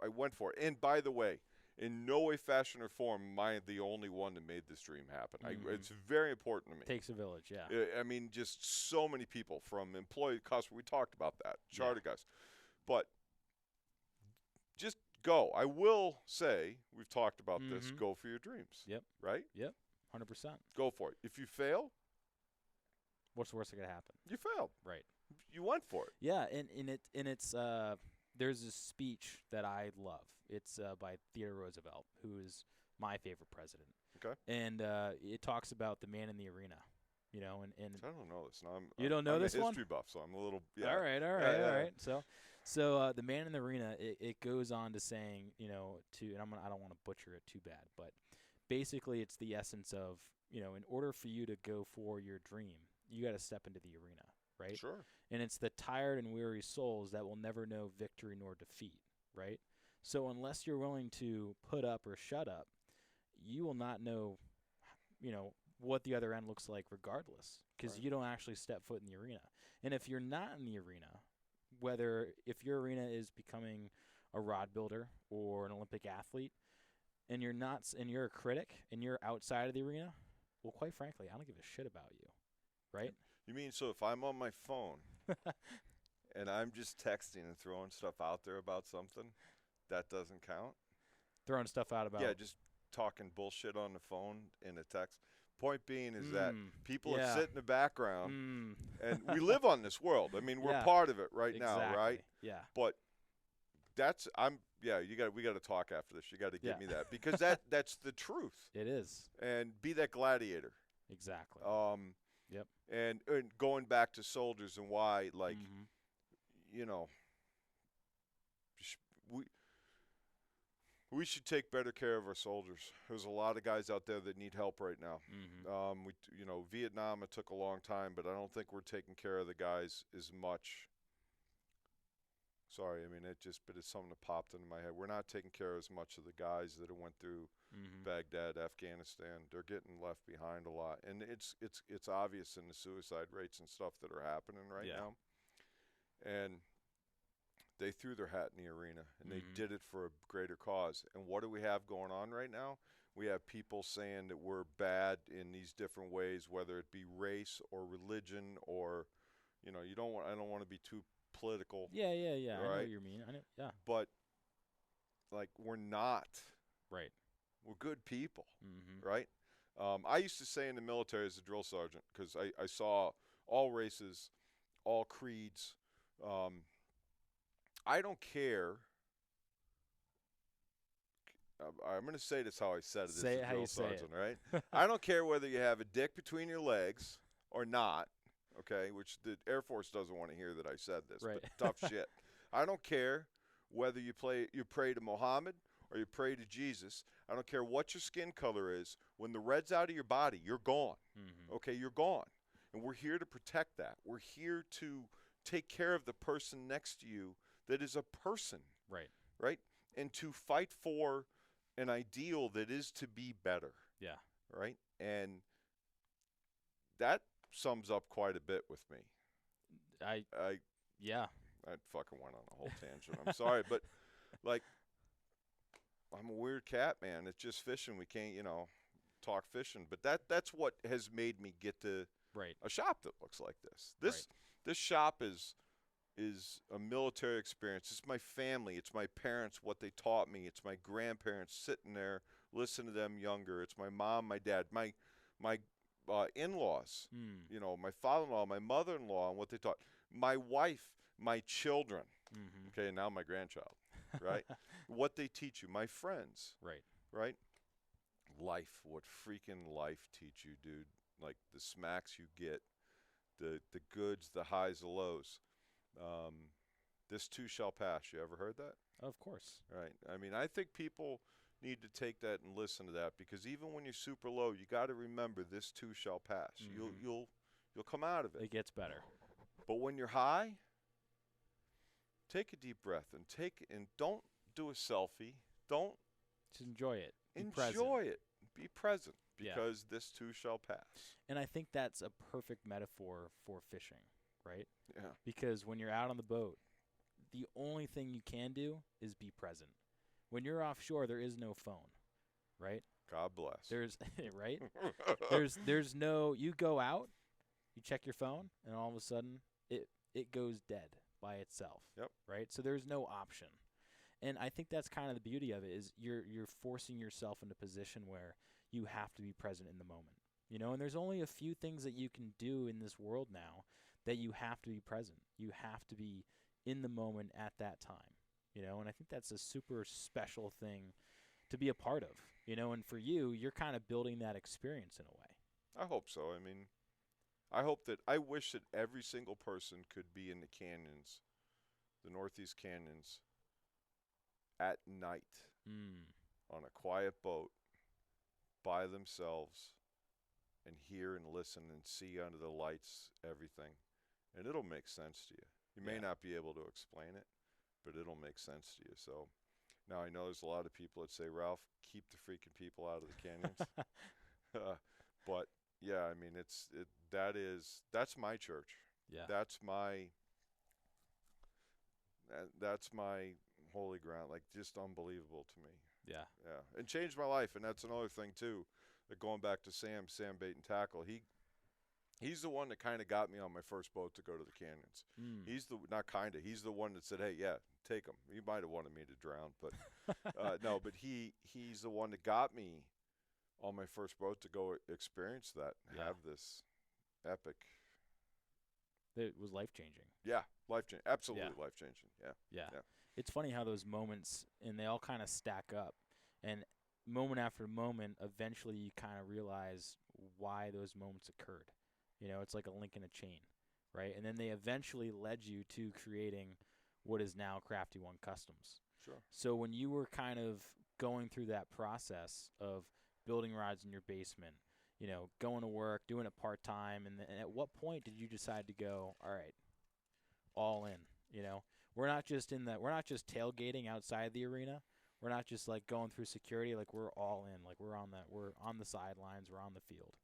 went for it. And by the way, in no way, fashion, or form am I the only one that made this dream happen. It's very important to me. Takes a village. Yeah. I mean, just so many people, from employee customer. We talked about that. Charter guys. But just go. I will say, we've talked about this, go for your dreams. Yep. Right? Yep. 100%. Go for it. If you fail, What's the worst that could happen? you failed. Right. You went for it. Yeah, and it's there's a speech that I love. It's by Theodore Roosevelt, who is my favorite president. Okay. And it talks about the man in the arena, you know, and I don't know this. No, you don't know I'm this a one? history buff, so I'm a little All right. Yeah. So the man in the arena, it goes on to saying, you know, and I don't want to butcher it too bad, but basically it's the essence of, you know, in order for you to go for your dream, you got to step into the arena, right? Sure. And it's the tired and weary souls that will never know victory nor defeat, right? So unless you're willing to put up or shut up, you will not know, you know, what the other end looks like regardless, because Right. you don't actually step foot in the arena. And if you're not in the arena, if your arena is becoming a rod builder or an Olympic athlete, and you're a critic and you're outside of the arena, well, quite frankly, I don't give a shit about you, right? You mean, so if I'm on my phone and I'm just texting and throwing stuff out there about something, that doesn't count? Throwing stuff out about Yeah, just talking bullshit on the phone in a text. Point being is that people that sit in the background, and we live on this world. I mean, we're part of it now, right? Yeah. But we got to talk after this. You got to give me that, because that's the truth. It is. And be that gladiator. Exactly. Yep. And going back to soldiers and why, like, you know, we should take better care of our soldiers. There's a lot of guys out there that need help right now. Vietnam, it took a long time, but I don't think we're taking care of the guys as much. Sorry, I mean, but it's something that popped into my head. We're not taking care of as much of the guys that went through Baghdad, Afghanistan. They're getting left behind a lot, and it's obvious in the suicide rates and stuff that are happening right now. And they threw their hat in the arena, and they did it for a greater cause. And what do we have going on right now? We have people saying that we're bad in these different ways, whether it be race or religion or, you know, I don't want to be too political. Yeah. Right? I know what you mean. I know. Yeah. But, like, we're not. Right. We're good people, right? I used to say in the military as a drill sergeant, because I saw all races, all creeds. I don't care. I'm going to say this how I said it as a drill sergeant, right? I don't care whether you have a dick between your legs or not, okay, which the Air Force doesn't want to hear that I said this, right. but tough shit. I don't care whether you pray to Muhammad or you pray to Jesus. I don't care what your skin color is. When the red's out of your body, you're gone, okay? You're gone. And we're here to protect that. We're here to take care of the person next to you that is a person. Right? And to fight for an ideal that is to be better. Yeah. Right? And that sums up quite a bit with me. I fucking went on a whole tangent. I'm sorry, but, like, I'm a weird cat, man. It's just fishing. We can't, talk fishing. But that's what has made me get to Right. a shop that looks like this. Right. This shop is a military experience. It's my family. It's my parents, what they taught me. It's my grandparents sitting there, listening to them younger. It's my mom, my dad, my in-laws. My father-in-law, my mother-in-law, and what they taught. My wife, my children. Mm-hmm. Okay, and now my grandchild. Right? What they teach you, my friends. Right. Right? Life, what freaking life teach you, dude. Like the smacks you get, the goods, the highs, the lows. This too shall pass. You ever heard that? Of course. Right. I mean, I think people need to take that and listen to that, because even when you're super low, you got to remember this too shall pass. Mm-hmm. You'll come out of it. It gets better. But when you're high, take a deep breath and don't do a selfie. Don't just enjoy it. Enjoy it. Be present, because this too shall pass. And I think that's a perfect metaphor for fishing, right? Yeah. Because when you're out on the boat, the only thing you can do is be present. When you're offshore, there is no phone, right? God bless. There's right? there's no, you go out, you check your phone, and all of a sudden it goes dead by itself. Yep. Right? So there's no option. And I think that's kind of the beauty of it, is you're forcing yourself into a position where you have to be present in the moment. And there's only a few things that you can do in this world now that you have to be present. You have to be in the moment at that time. And I think that's a super special thing to be a part of. And for you, you're kind of building that experience in a way. I hope so. I mean, I wish that every single person could be in the canyons, the Northeast Canyons, at night on a quiet boat by themselves and hear and listen and see under the lights everything. And it'll make sense to you. You may not be able to explain it, but it'll make sense to you. So now I know there's a lot of people that say, Ralph, keep the freaking people out of the canyons. But yeah, I mean, that's my church. Yeah. That's my holy ground. Like, just unbelievable to me. Yeah. Yeah. And changed my life. And that's another thing too, that going back to Sam Bait and Tackle, he's the one that kind of got me on my first boat to go to the canyons. He's the one that said, hey, yeah, take him. He might have wanted me to drown, but no, but he's the one that got me on my first boat to go experience that, have this epic. It was life-changing. Yeah, life-changing. Absolutely life-changing. Yeah. It's funny how those moments, and they all kind of stack up. And moment after moment, eventually you kind of realize why those moments occurred. It's like a link in a chain, right? And then they eventually led you to creating what is now Crafty One Customs. Sure. So when you were kind of going through that process of building rods in your basement, going to work, doing it part-time, and at what point did you decide to go, all right, all in? We're not just tailgating outside the arena. We're not just like going through security. Like, we're all in. Like, we're on the sidelines. We're on the field.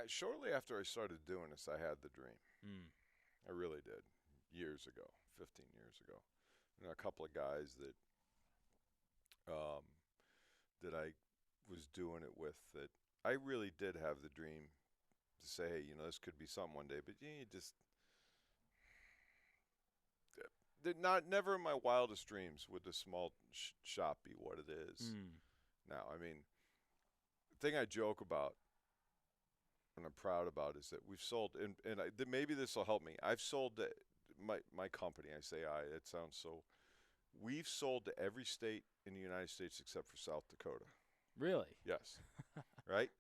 Shortly after I started doing this, I had the dream. I really did. Years ago, 15 years ago. A couple of guys that I was doing it with, that I really did have the dream to say, hey, this could be something one day. But you just never in my wildest dreams would this small shop be what it is now. I mean, the thing I joke about and I'm proud about is that we've sold, and maybe this will help me. I've sold my company. I say it sounds so. We've sold to every state in the United States except for South Dakota. Really? Yes. Right?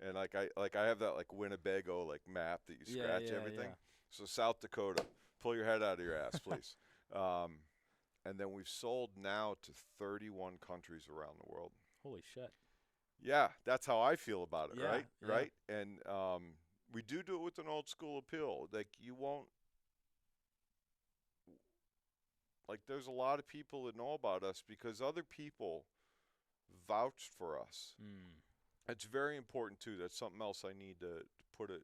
And I have that like Winnebago like map that you scratch everything. Yeah. So South Dakota, pull your head out of your ass, please. And then we've sold now to 31 countries around the world. Holy shit. Yeah, that's how I feel about it, right? Yeah. Right? And we do it with an old school appeal. Like, you won't, like, there's a lot of people that know about us because other people vouched for us. It's very important, too. That's something else I need to put it,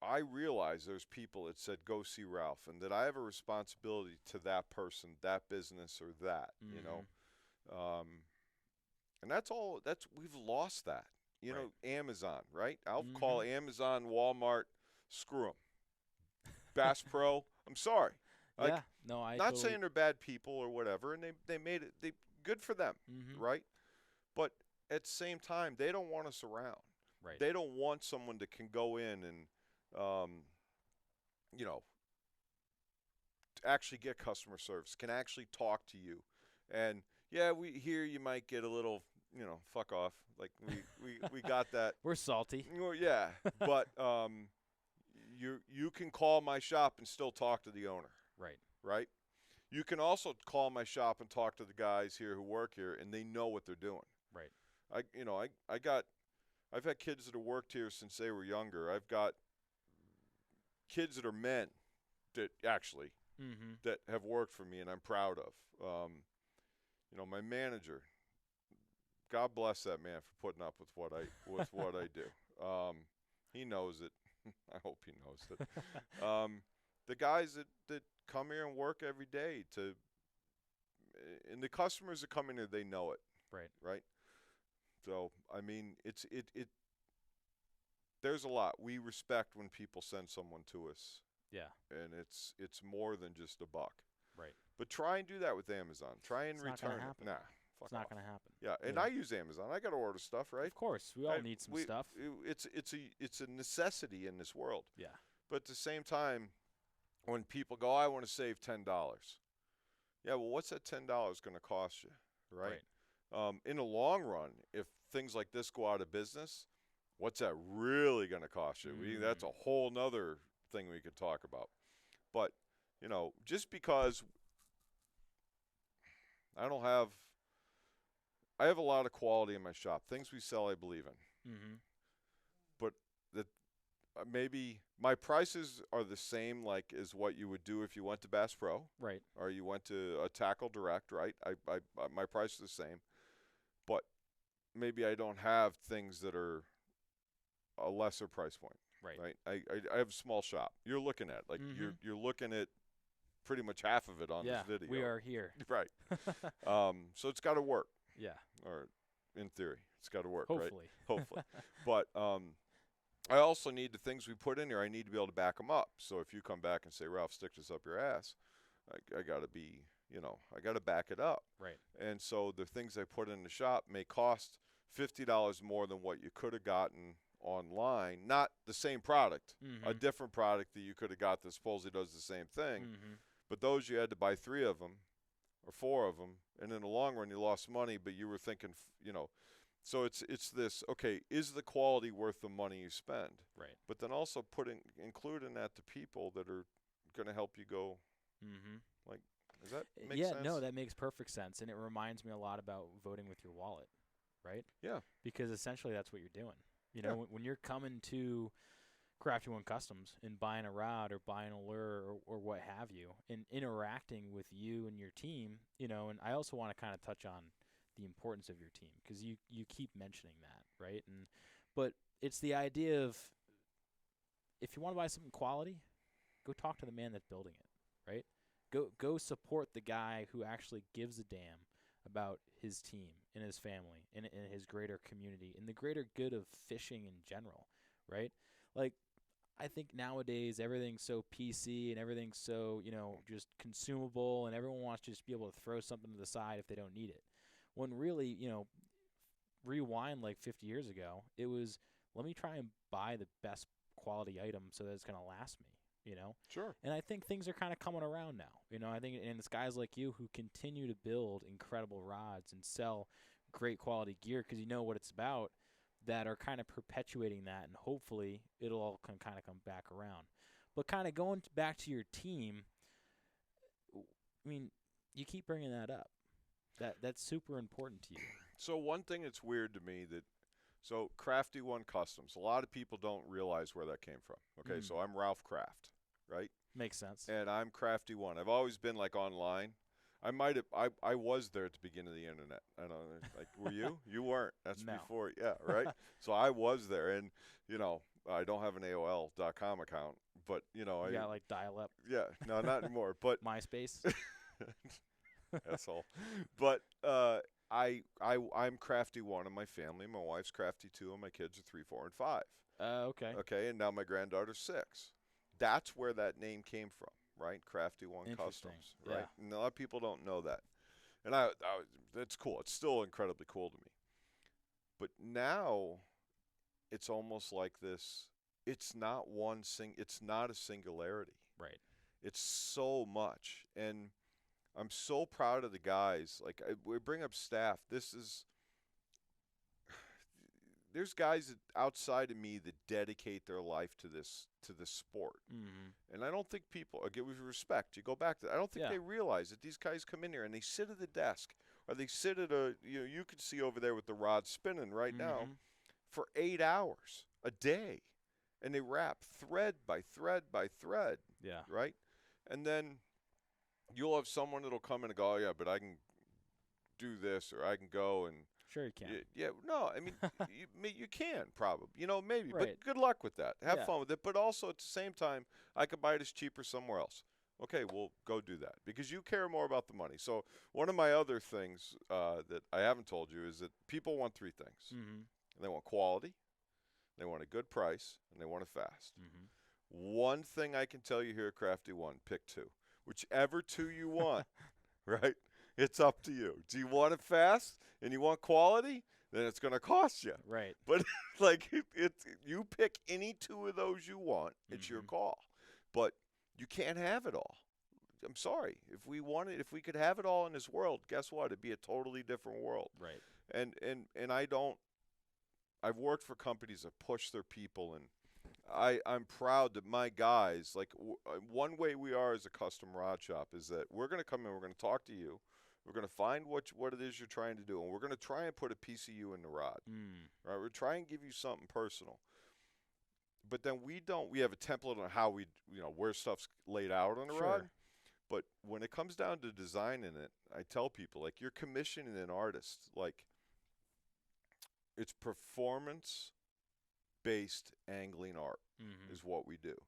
I realize there's people that said, go see Ralph, and that I have a responsibility to that person, that business, or that, And that's all. We've lost that. You Right. know, Amazon, right? I'll Mm-hmm. call Amazon, Walmart, screw them. Bass Pro, I'm sorry. Like, Yeah. No, I not totally. saying they're bad people or whatever, and they made it. They good for them, Mm-hmm. right? But at the same time, they don't want us around. Right. They don't want someone that can go in and, you know, actually get customer service, can actually talk to you. And yeah, we here you might get a little, fuck off. Like we got that. We're salty. Well, yeah, but you can call my shop and still talk to the owner, Right. right? You can also call my shop and talk to the guys here who work here, and they know what they're doing. Right. I've had kids that have worked here since they were younger. I've got kids that are men that actually Mm-hmm. that have worked for me, and I'm proud of. My manager. God bless that man for putting up with what I do. He knows it. I hope he knows it. The guys that come here and work every day and the customers that come in here, they know it. Right. Right. So I mean, there's a lot. We respect when people send someone to us. Yeah. And it's more than just a buck. Right. But try and do that with Amazon. Try and It's not return gonna it. happen. Nah, fuck It's not off. going to happen. Yeah, and Yeah. I use Amazon. I got to order stuff, right? Of course, we all need some stuff. It's a necessity in this world. Yeah. But at the same time, when people go, I want to save $10. Yeah, well, what's that $10 going to cost you, right? In the long run, if things like this go out of business, what's that really going to cost you? That's a whole nother thing we could talk about. But, just because I have a lot of quality in my shop. Things we sell, I believe in. Mm-hmm. But that maybe my prices are the same like as what you would do if you went to Bass Pro. Right. Or you went to a Tackle Direct, right? My price is the same. But maybe I don't have things that are a lesser price point. Right. I have a small shop. You're looking at you're looking at pretty much half of it on this video. We are here. Right. So it's got to work. Yeah. Or in theory, it's got to work, Hopefully. right? Hopefully. But I also need the things we put in here. I need to be able to back them up. So if you come back and say, Ralph, stick this up your ass, I got to be, I got to back it up. Right. And so the things I put in the shop may cost $50 more than what you could have gotten online. Not the same product, a different product that you could have got that supposedly does the same thing. Mm-hmm. But those you had to buy 3 of them or 4 of them, and in the long run you lost money, but you were thinking, so it's this, okay, is the quality worth the money you spend? Right. But then also including that the people that are going to help you go, does that make sense? Yeah, no, that makes perfect sense, and it reminds me a lot about voting with your wallet, right? Yeah. Because essentially that's what you're doing. Yeah. When you're coming to Crafty One Customs and buying a rod or buying a lure or what have you, and interacting with you and your team, and I also want to kind of touch on the importance of your team because you keep mentioning that, right? But it's the idea of if you want to buy something quality, go talk to the man that's building it, right? Go support the guy who actually gives a damn about his team and his family and his greater community and the greater good of fishing in general, right? Like, I think nowadays everything's so PC and everything's so, just consumable, and everyone wants to just be able to throw something to the side if they don't need it. When really, rewind like 50 years ago, it was, let me try and buy the best quality item so that it's going to last me, Sure. And I think things are kind of coming around now, I think, and it's guys like you who continue to build incredible rods and sell great quality gear because you know what it's about, that are kind of perpetuating that, and hopefully it'll all kind of come back around. But kind of going back to your team, I mean, you keep bringing that up. That's super important to you. So one thing that's weird to me so Crafty One Customs, a lot of people don't realize where that came from. Okay, so I'm Ralph Craft, right? Makes sense. And I'm Crafty One. I've always been like online. I was there at the beginning of the internet. I don't know, like, were you? You weren't. That's No. before, yeah, right? So I was there, and, I don't have an AOL.com account, but, You got like dial up. Yeah, no, not anymore, but MySpace. asshole. But I'm Crafty One in my family. My wife's Crafty Two, and my kids are 3, 4, and 5. Okay. Okay, and now my granddaughter's 6. That's where that name came from, right? Crafty One Interesting. Customs, right? Yeah. And a lot of people don't know that, and that's cool. It's still incredibly cool to me. But now, it's almost like this. It's not It's not a singularity. Right. It's so much, and I'm so proud of the guys. Like we bring up staff. There's guys outside of me that dedicate their life to this sport, and I don't think people give with respect. You go back to. I don't think they realize that these guys come in here and they sit at the desk, or they sit at you can see over there with the rod spinning right now, for 8 hours a day, and they wrap thread by thread by thread. Yeah. Right, and then you'll have someone that'll come in and go, oh, yeah, but I can do this, or I can go and. Sure you can. Yeah, no, I mean, you can probably, maybe, Right. but good luck with that. Have Yeah. fun with it, but also at the same time, I could buy it as cheaper somewhere else. Okay, well, go do that because you care more about the money. So one of my other things that I haven't told you is that people want 3 things. They want quality, they want a good price, and they want it fast. One thing I can tell you here at Crafty One, pick 2. Whichever 2 you want, right? It's up to you. Do you want it fast and you want quality? Then it's going to cost you. Right. But like you pick any 2 of those you want. It's your call. But you can't have it all. I'm sorry. If we could have it all in this world, guess what? It'd be a totally different world. Right. And I've worked for companies that push their people, and I'm proud that my guys, like one way we are as a custom rod shop is that we're going to come in, we're going to talk to you, we're going to find what it is you're trying to do, and we're going to try and put a piece of you in the rod. Right? We're trying to give you something personal. But then we have a template on how where stuff's laid out on the rod. But when it comes down to designing it, I tell people, like, you're commissioning an artist. Like, it's performance-based angling art is what we do.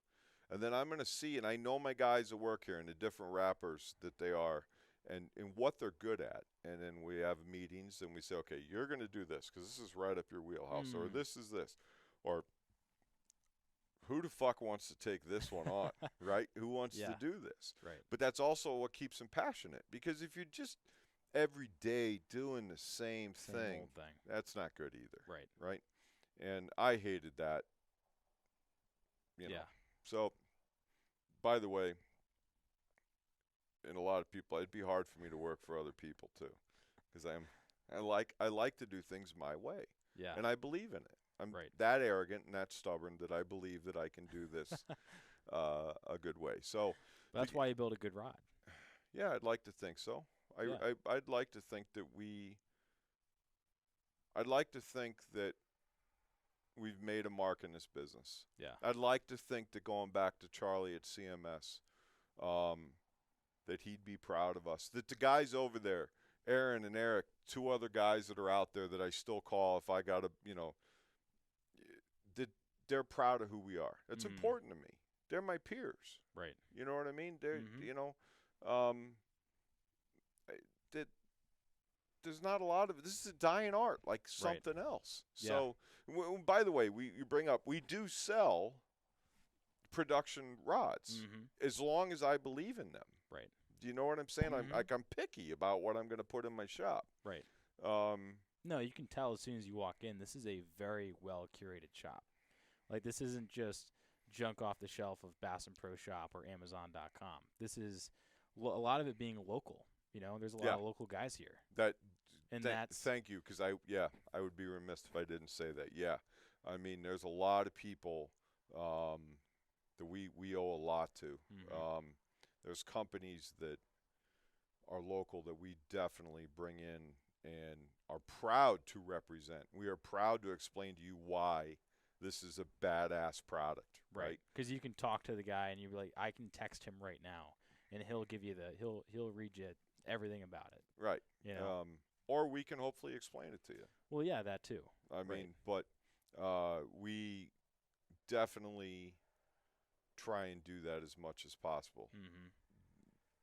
And then I'm going to see, and I know my guys that work here and the different rappers that they are and what they're good at. And then we have meetings and we say, okay, you're going to do this because this is right up your wheelhouse, or this is this, or who the fuck wants to take this one on, right? Who wants to do this? Right. But that's also what keeps them passionate, because if you're just every day doing the same Old thing, that's not good either. Right. Right? And I hated that. You know. So, by the way, and a lot of people, it'd be hard for me to work for other people too, because I like to do things my way. Yeah. And I believe in it. I'm that arrogant and that stubborn that I believe that I can do this a good way. So that's why you build a good rod. Yeah, I'd like to think so. I'd like to think that we've made a mark in this business. Yeah. I'd like to think that, going back to Charlie at CMS, that he'd be proud of us. That the guys over there, Aaron and Eric, 2 other guys that are out there that I still call if I got to, that they're proud of who we are. That's important to me. They're my peers. Right. You know what I mean? They're, there's not a lot of it. This is a dying art, like something else. Yeah. So, by the way, you bring up, we do sell production rods as long as I believe in them. Right. Do you know what I'm saying? I'm picky about what I'm going to put in my shop. Right. No, you can tell as soon as you walk in, this is a very well curated shop. Like, this isn't just junk off the shelf of Bass & Pro Shop or Amazon.com. This is a lot of it being local. There's a lot of local guys here. Thank you, because I would be remiss if I didn't say that. Yeah, I mean, there's a lot of people that we owe a lot to. There's companies that are local that we definitely bring in and are proud to represent. We are proud to explain to you why this is a badass product. Right? Because you can talk to the guy and you'll be like, I can text him right now, and he'll give you he'll read you everything about it. Right. Or we can hopefully explain it to you. Well, yeah, that too. I mean, but we definitely try and do that as much as possible,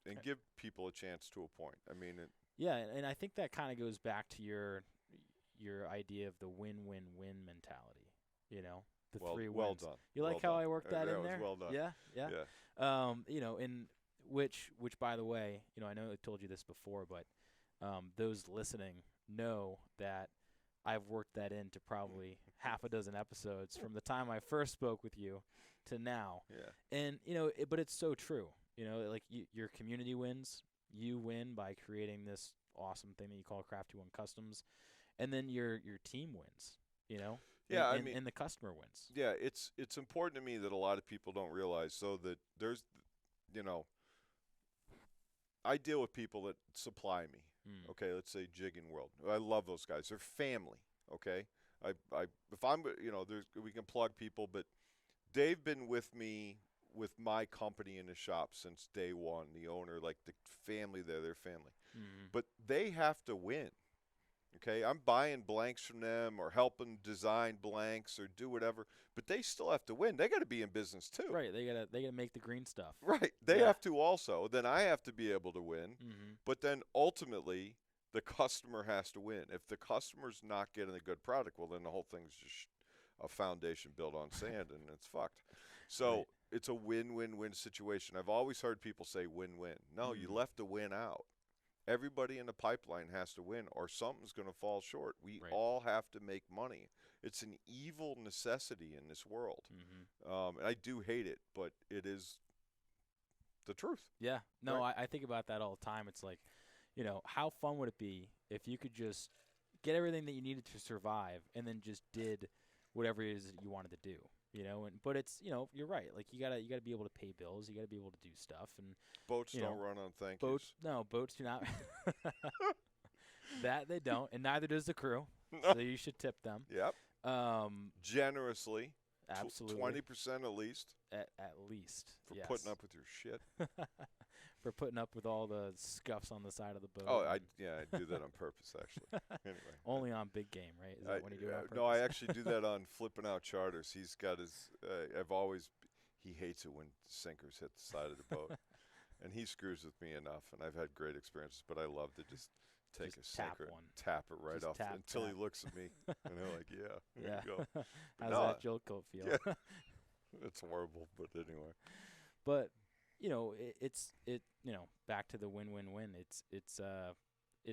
and give people a chance to a point. I mean, Yeah, and I think that kind of goes back to your idea of the win-win-win mentality. You know, the three Well wins. done. You Well like how done. I worked that That in was there? well done. Yeah, yeah. Yeah. You know, in which by the way, you know, I know I told you this before, but those listening know that I've worked that into probably half a dozen episodes from the time I first spoke with you to now. Yeah. And you know, but it's so true. You know, like your community wins. You win by creating this awesome thing that you call Crafty One Customs, and then your team wins. You know, Yeah, I and, mean, and the customer wins. yeah, it's important to me that a lot of people don't realize. So that there's, you know, I deal with people that supply me. Mm. Okay, let's say Jigging World. I love those guys. They're family. Okay, if I'm, you know, we can plug people, but they've been with me with my company in the shop since day one. The owner, like the family there, their family. Mm. But they have to win. Okay, I'm buying blanks from them or helping design blanks or do whatever, but they still have to win. They got to be in business too. Right, they gotta make the green stuff. Right, they Yeah. have to also. Then I have to be able to win, Mm-hmm. but then ultimately the customer has to win. If the customer's not getting a good product, well, then the whole thing's just a foundation built on sand and it's fucked. So Right. it's a win-win-win situation. I've always heard people say win-win. No, you left the win out. Everybody in the pipeline has to win or something's going to fall short. We Right. all have to make money. It's an evil necessity in this world. Mm-hmm. And I do hate it, but it is the truth. Yeah. No, Right. I think about that all the time. It's like, you know, how fun would it be if you could just get everything that you needed to survive and then just did whatever it is that you wanted to do, you know? And but it's, you know, you're right. Like you gotta be able to pay bills. You gotta be able to do stuff. And Boats you don't know, run on thank boats, yous. no, boats do not. That they don't, and neither does the crew. No. So you should tip them. Yep. Um, Generously. absolutely. 20% at least At least. for Yes. putting up with your shit. For putting up with all the scuffs on the side of the boat. Oh, and I do that on purpose, actually. Anyway. only on big game, right? Is that when you do it on purpose? No, I actually do that on flipping out charters. He's got his, he hates it when sinkers hit the side of the boat. And he screws with me enough, and I've had great experiences, but I love to just take Just a tap sinker one. and tap it right Just off tap, until tap. he looks at me. And I'm like, yeah, there you go. How's No, that jolt coat feel? yeah. It's horrible, but anyway. But you know, it's you know, back to the win-win-win. It's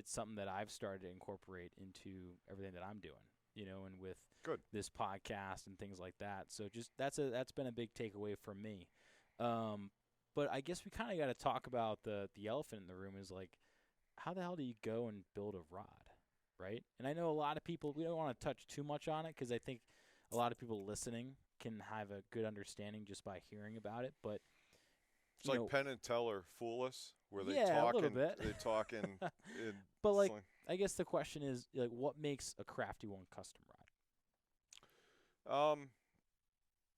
something that I've started to incorporate into everything that I'm doing. You know, and with Good. this podcast and things like that. So just that's been a big takeaway from me. But I guess we kind of got to talk about the elephant in the room is like, how the hell do you go and build a rod, right? And I know a lot of people, we don't want to touch too much on it because I think a lot of people listening can have a good understanding just by hearing about it. But It's like Penn and Teller Fool Us, where they yeah, talk a little in, bit. they talk in But like, slang. I guess the question is like, what makes a Crafty One custom rod?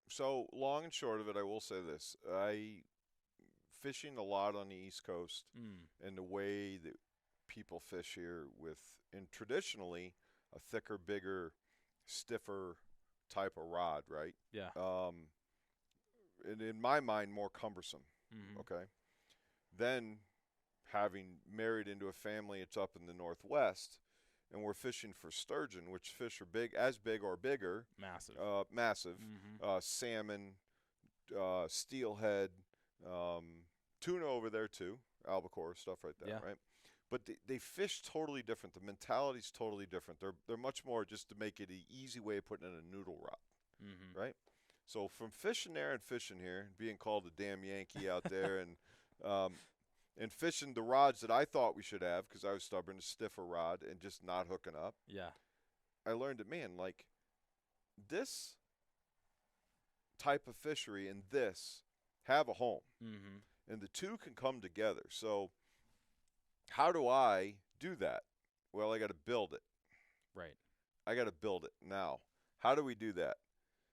So long and short of it, I will say this: fishing a lot on the East Coast, and the way that people fish here and traditionally a thicker, bigger, stiffer type of rod, right? Yeah. And in my mind, more cumbersome. Mm-hmm. Okay. Then, having married into a family, it's up in the Northwest, and we're fishing for sturgeon, which fish are big or bigger. Massive. Massive. Mm-hmm. Salmon, steelhead, tuna over there too, albacore, stuff like that, Yeah. right? But they fish totally different. The mentality's totally different. They're much more just to make it an easy way of putting in a noodle rod, Mm-hmm. right? So from fishing there and fishing here, and being called a damn Yankee out there, and fishing the rods that I thought we should have because I was stubborn, a stiffer rod and just not hooking up. Yeah. I learned that, man, like this type of fishery and this have a home, Mm-hmm. and the two can come together. So how do I do that? Well, I got to build it. Right. I got to build it. Now, how do we do that?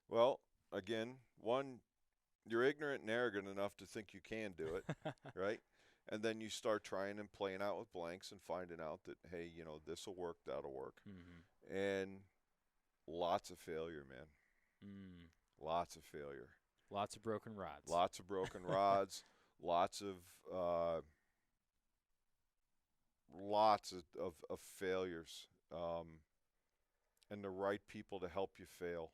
Well, again, one, you're ignorant and arrogant enough to think you can do it, right? And then you start trying and playing out with blanks and finding out that, hey, you know, this will work, that'll work. Mm-hmm. And lots of failure, man. Lots of failure. Lots of broken rods. Lots of broken rods. Lots of lots of failures, and the right people to help you fail,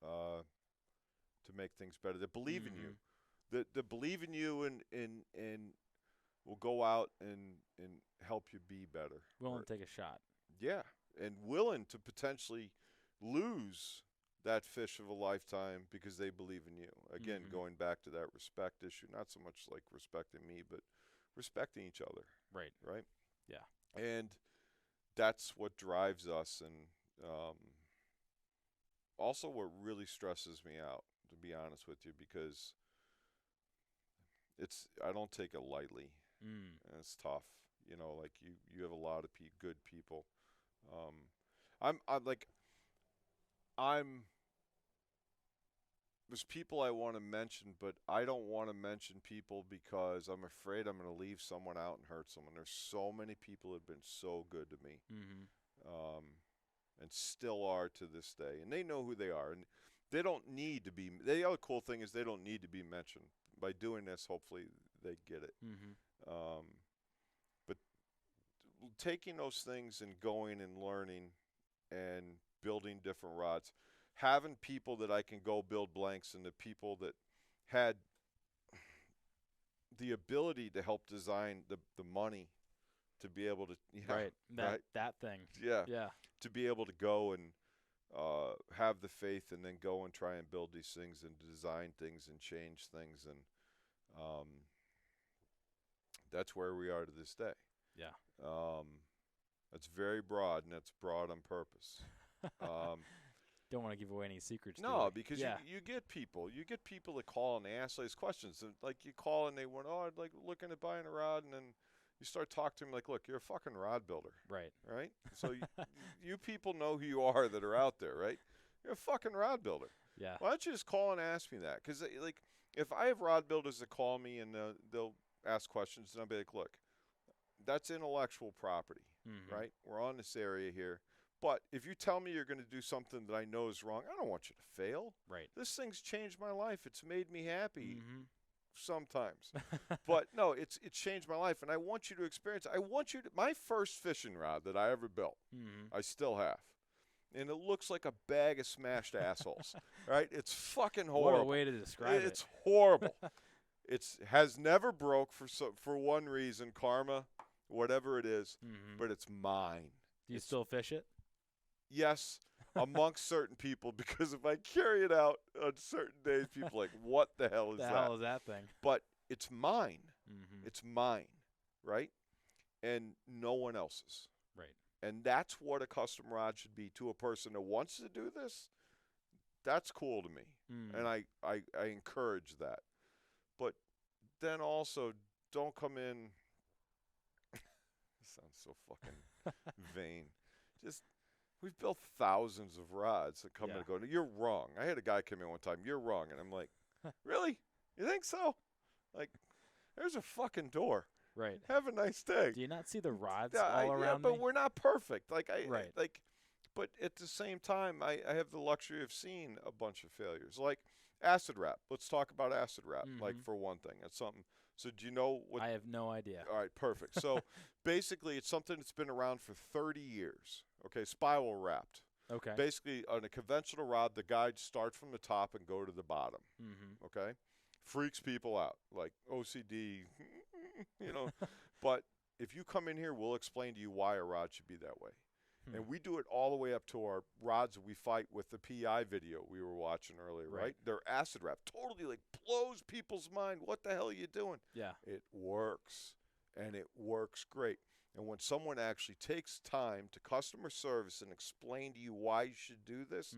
to make things better. That believe in you, that believe in you, and will go out and help you be better. Willing to take a shot. Yeah, and willing to potentially lose that fish of a lifetime because they believe in you. Again, going back to that respect issue, not so much like respecting me, but respecting each other. Right. Right? Yeah. And that's what drives us, and also what really stresses me out, to be honest with you, because I don't take it lightly. And it's tough. You know, like you have a lot of good people. There's people I want to mention, but I don't want to mention people because I'm afraid I'm going to leave someone out and hurt someone. There's so many people who have been so good to me, and still are to this day. And they know who they are, and they don't need to be. The other cool thing is they don't need to be mentioned. By doing this, hopefully they get it. But taking those things and going and learning and building different rods, having people that I can go build blanks, and the people that had the ability to help design the money to be able to, that thing. Yeah. To be able to go and have the faith and then go and try and build these things and design things and change things. And that's where we are to this day. Yeah. That's very broad, and that's broad on purpose. Don't want to give away any secrets. No, because you get people that call and they ask these questions. And like you call and they want, I'd like looking at buying a rod, and then you start talking to them like, look, you're a fucking rod builder. Right. Right? So you people know who you are that are out there, right? You're a fucking rod builder. Yeah. Why don't you just call and ask me that? Because like, if I have rod builders that call me and they'll ask questions, and I'll be like, look, that's intellectual property, right? We're on this area here. But if you tell me you're going to do something that I know is wrong, I don't want you to fail. Right. This thing's changed my life. It's made me happy sometimes. But no, it's changed my life, and I want you to experience it. I want you to. My first fishing rod that I ever built, I still have. And it looks like a bag of smashed assholes, right? It's fucking horrible. What a way to describe it. It's horrible. Has never broke for one reason, karma, whatever it is, but it's mine. Do you still fish it? Yes, amongst certain people, because if I carry it out on certain days, people are like, what the hell is that? The hell is that thing? But it's mine. It's mine, right? And no one else's. Right. And that's what a custom rod should be to a person that wants to do this. That's cool to me. And I encourage that. But then also, don't come in. This sounds so fucking vain. Just, we've built thousands of rods that come in and go, you're wrong. I had a guy come in one time, you're wrong. And I'm like, really? You think so? Like, there's a fucking door. Right. Have a nice day. Do you not see the rods all around but me? we're not perfect. Like, right. But at the same time, I have the luxury of seeing a bunch of failures. Like acid wrap. Let's talk about acid wrap, like for one thing. That's something. So do you know what? I have no idea. All right, perfect. So basically, it's something that's been around for 30 years. Okay, spiral wrapped. Okay. Basically, on a conventional rod, the guides start from the top and go to the bottom. Okay? Freaks people out, like OCD, you know. But if you come in here, we'll explain to you why a rod should be that way. And we do it all the way up to our rods that we fight with the PI video we were watching earlier, right? They're acid wrap. Totally like blows people's mind. What the hell are you doing? Yeah. It works. And it works great. And when someone actually takes time to customer service and explain to you why you should do this,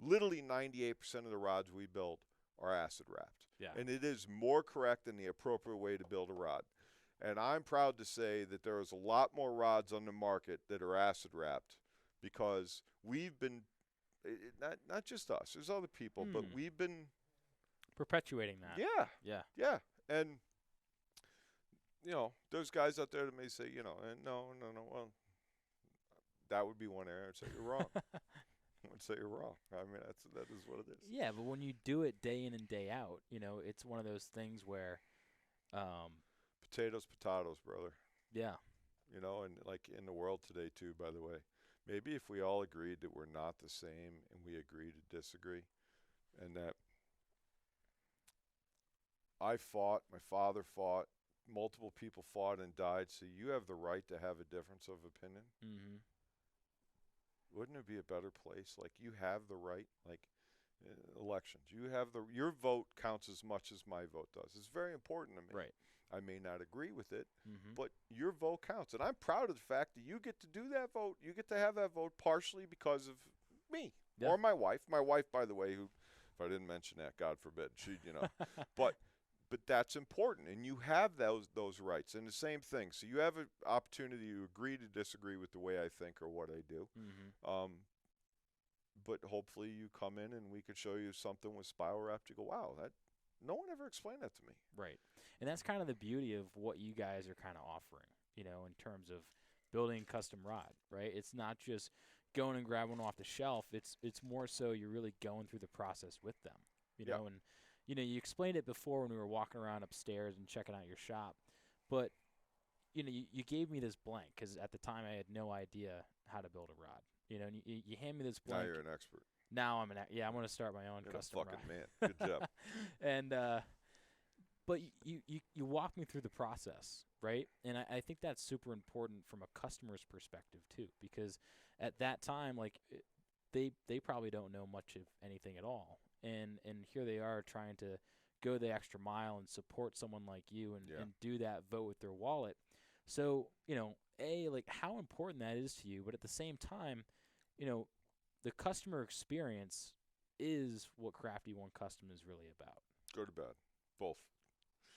literally 98% of the rods we build are acid wrapped. Yeah. And it is more correct than the appropriate way to build a rod. And I'm proud to say that there is a lot more rods on the market that are acid wrapped because we've been, not just us, there's other people, but we've been perpetuating that. Yeah. Yeah. Yeah. And, you know, there's guys out there that may say, you know, no, well, that would be one area. I'd say you're wrong. I would say you're wrong. I mean, that is what it is. Yeah, but when you do it day in and day out, you know, it's one of those things where potatoes, brother. Yeah. you know, and like in the world today too, by the way. Maybe if we all agreed that we're not the same and we agree to disagree, and that I fought, my father fought, multiple people fought and died, so you have the right to have a difference of opinion. Mm-hmm. Wouldn't it be a better place? Like, you have the right, like elections. You have your vote counts as much as my vote does. It's very important to me. Right. I may not agree with it, Mm-hmm. but your vote counts. And I'm proud of the fact that you get to do that vote. You get to have that vote partially because of me or my wife. My wife, by the way, who, if I didn't mention that, God forbid, she, you know, but that's important, and you have those rights. And the same thing. So you have an opportunity to agree to disagree with the way I think or what I do. Mm-hmm. But hopefully you come in and we could show you something with spiral wrap. You go, wow, that no one ever explained that to me. Right. And that's kind of the beauty of what you guys are kind of offering, you know, in terms of building custom rod, right? It's not just going and grabbing one off the shelf. It's more so you're really going through the process with them, you know. And, you know, you explained it before when we were walking around upstairs and checking out your shop. But, you know, you gave me this blank because at the time I had no idea how to build a rod. You know, and you hand me this blank. Now you're an expert. Now I'm I'm going to start my own You're custom a fucking rod. man. Good job. And but you walk me through the process, right? And I think that's super important from a customer's perspective too, because at that time, like they probably don't know much of anything at all, and here they are trying to go the extra mile and support someone like you and do that vote with their wallet. So, you know, like how important that is to you, but at the same time, you know, the customer experience is what Crafty One Custom is really about. Good or bad? Both.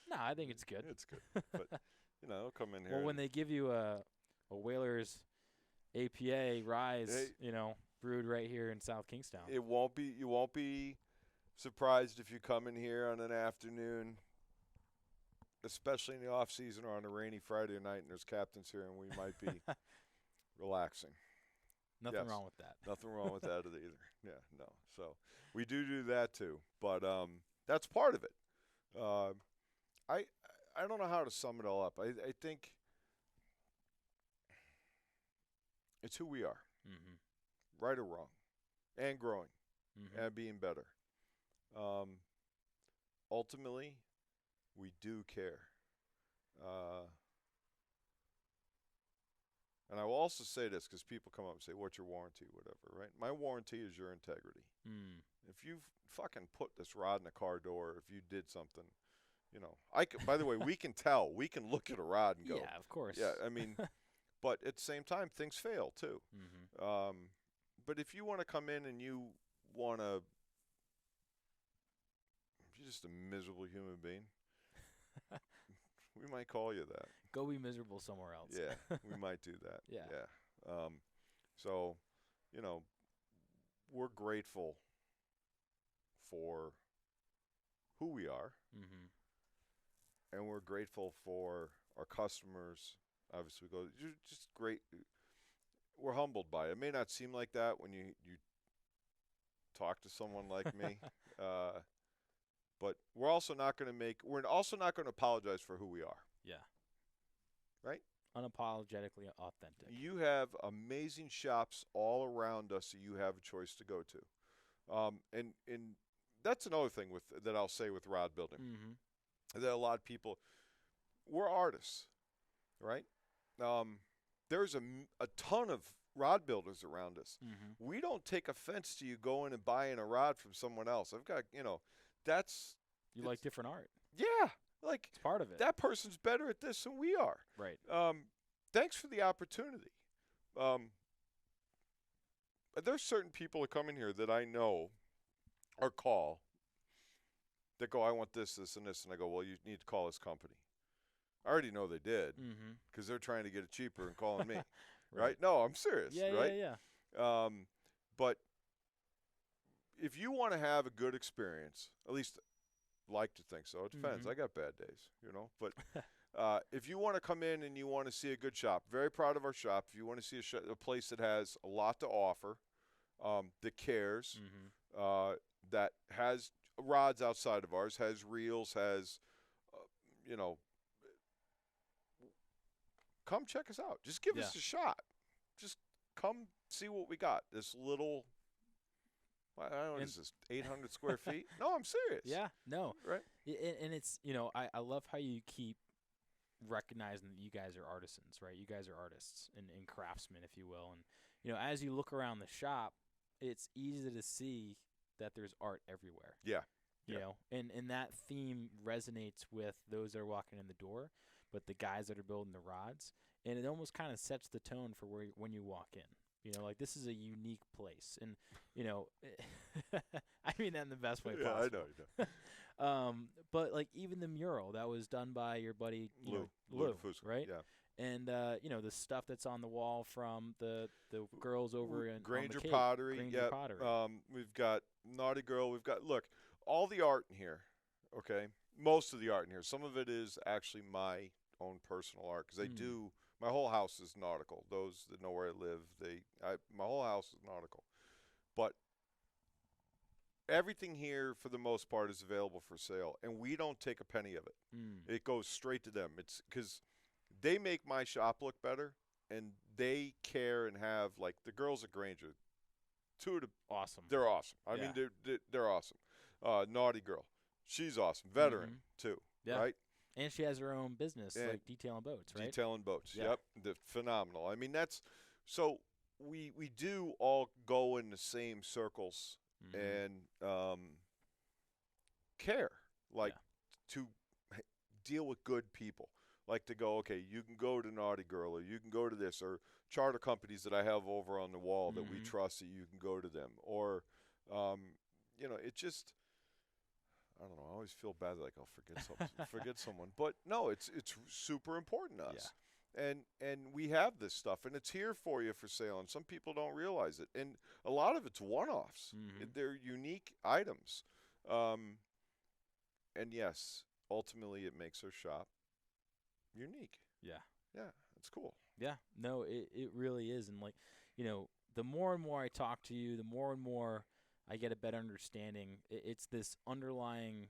No, I think it's good. It's good. But, you know, come in here. Well, when they give you a Whalers APA Rise, you know, brewed right here in South Kingstown. You won't be surprised if you come in here on an afternoon, especially in the off season or on a rainy Friday night and there's captains here and we might be relaxing. Nothing wrong with that. Nothing wrong with that either. Yeah, no. So we do that too, but that's part of it. I don't know how to sum it all up. I think it's who we are, right or wrong, and growing, and being better. Ultimately, we do care. And I will also say this because people come up and say, what's your warranty, whatever, right? My warranty is your integrity. If you fucking put this rod in a car door, if you did something, you know, by the way, we can tell. We can look at a rod and go. Yeah, of course. Yeah, I mean, but at the same time, things fail too. But if you want to come in and you're just a miserable human being, we might call you that. Go be miserable somewhere else. Yeah, we might do that. Yeah. So, you know, we're grateful for who we are, and we're grateful for our customers. Obviously, we go, you're just great. We're humbled by it. It may not seem like that when you talk to someone like me, but we're also not going to apologize for who we are. Yeah. Right? Unapologetically authentic. You have amazing shops all around us that you have a choice to go to. And that's another thing that I'll say with rod building. That a lot of people, we're artists, right? There's a ton of rod builders around us. We don't take offense to you going and buying a rod from someone else. I've got, you know, you like different art. Yeah. Like, it's part of it. That person's better at this than we are. Right. Thanks for the opportunity. There's certain people that come in here that I know or call that go, I want this, this, and this. And I go, well, you need to call this company. I already know they did because they're trying to get it cheaper and calling me. Right? No, I'm serious. Yeah, right? Yeah. But if you want to have a good experience, at least like to think so. It depends. I got bad days, you know. But if you want to come in and you want to see a good shop, very proud of our shop. If you want to see a place that has a lot to offer, that cares, that has rods outside of ours, has reels, has, you know, come check us out. Just give us a shot. Just come see what we got. This little, I don't know, what is this, 800 square feet? No, I'm serious. Yeah, no. Right? And it's, I love how you keep recognizing that you guys are artisans, right? You guys are artists and craftsmen, if you will. And, as you look around the shop, it's easy to see that there's art everywhere. Yeah. You know, and that theme resonates with those that are walking in the door, but the guys that are building the rods, and it almost kind of sets the tone for when you walk in. Like, this is a unique place, and I mean that in the best way possible. Yeah, I know. But like even the mural that was done by your buddy Lou, right? Yeah. And the stuff that's on the wall from the girls over in Granger on the Pottery. Granger Pottery. We've got Naughty Girl. We've got all the art in here. Okay, most of the art in here. Some of it is actually my own personal art because I do. My whole house is nautical. Those that know where I live, my whole house is nautical. But everything here, for the most part, is available for sale, and we don't take a penny of it. It goes straight to them. It's because they make my shop look better, and they care and have, like, the girls at Granger. Awesome. They're awesome. I mean, they're awesome. Naughty Girl, she's awesome. Veteran too, right? And she has her own business, like detailing boats, right? Detailing boats. Yep, phenomenal. I mean, so we do all go in the same circles and care, like to deal with good people. Like to go, okay, you can go to Naughty Girl, or you can go to this, or charter companies that I have over on the wall that we trust that you can go to them, or it just. I don't know. I always feel bad like I'll forget someone, but no, it's super important to us, and we have this stuff, and it's here for you for sale, and some people don't realize it, and a lot of it's one-offs. They're unique items, and yes, ultimately it makes our shop unique. Yeah, it's cool. Yeah, no, it really is, and like, the more and more I talk to you, the more and more I get a better understanding. It's this underlying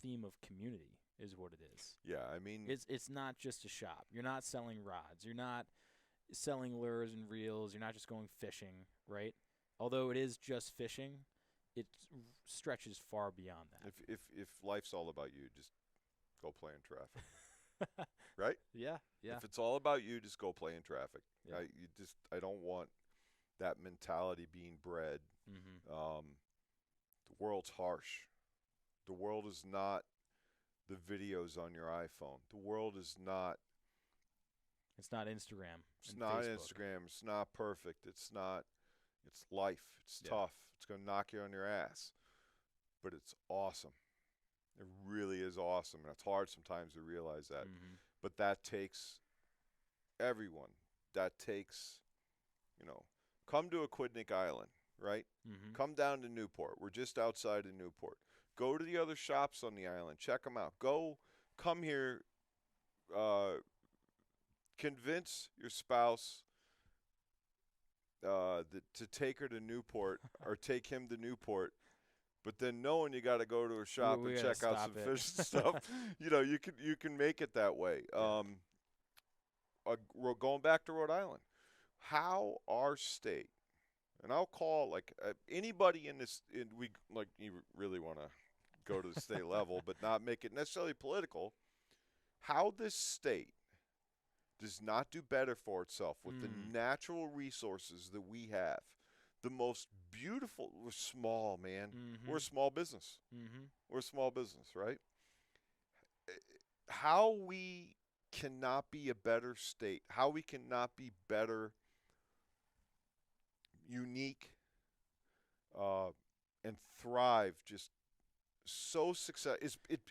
theme of community is what it is. Yeah, I mean, it's not just a shop. You're not selling rods. You're not selling lures and reels. You're not just going fishing, right? Although it is just fishing, it stretches far beyond that. If life's all about you, just go play in traffic. Right? Yeah. If it's all about you, just go play in traffic. Yeah. I don't want that mentality being bred. The world's harsh. The world is not the videos on your iPhone. The world is not. It's not Instagram. It's not Facebook. Instagram. It's not perfect. It's not. It's life. It's tough. It's going to knock you on your ass. But it's awesome. It really is awesome. And it's hard sometimes to realize that. But that takes everyone. That takes, come to Aquidneck Island, right? Come down to Newport. We're just outside of Newport. Go to the other shops on the island. Check them out. Come here. Convince your spouse to take her to Newport or take him to Newport. But then knowing you got to go to a shop and check out some fish and stuff, you can make it that way. Going back to Rhode Island, how our state, and I'll call anybody in this, you really want to go to the state level, but not make it necessarily political. How this state does not do better for itself with the natural resources that we have. The most beautiful, we're small, man. We're a small business. We're a small business, right? How we cannot be a better state, how we cannot be better, unique, and thrive, just so success.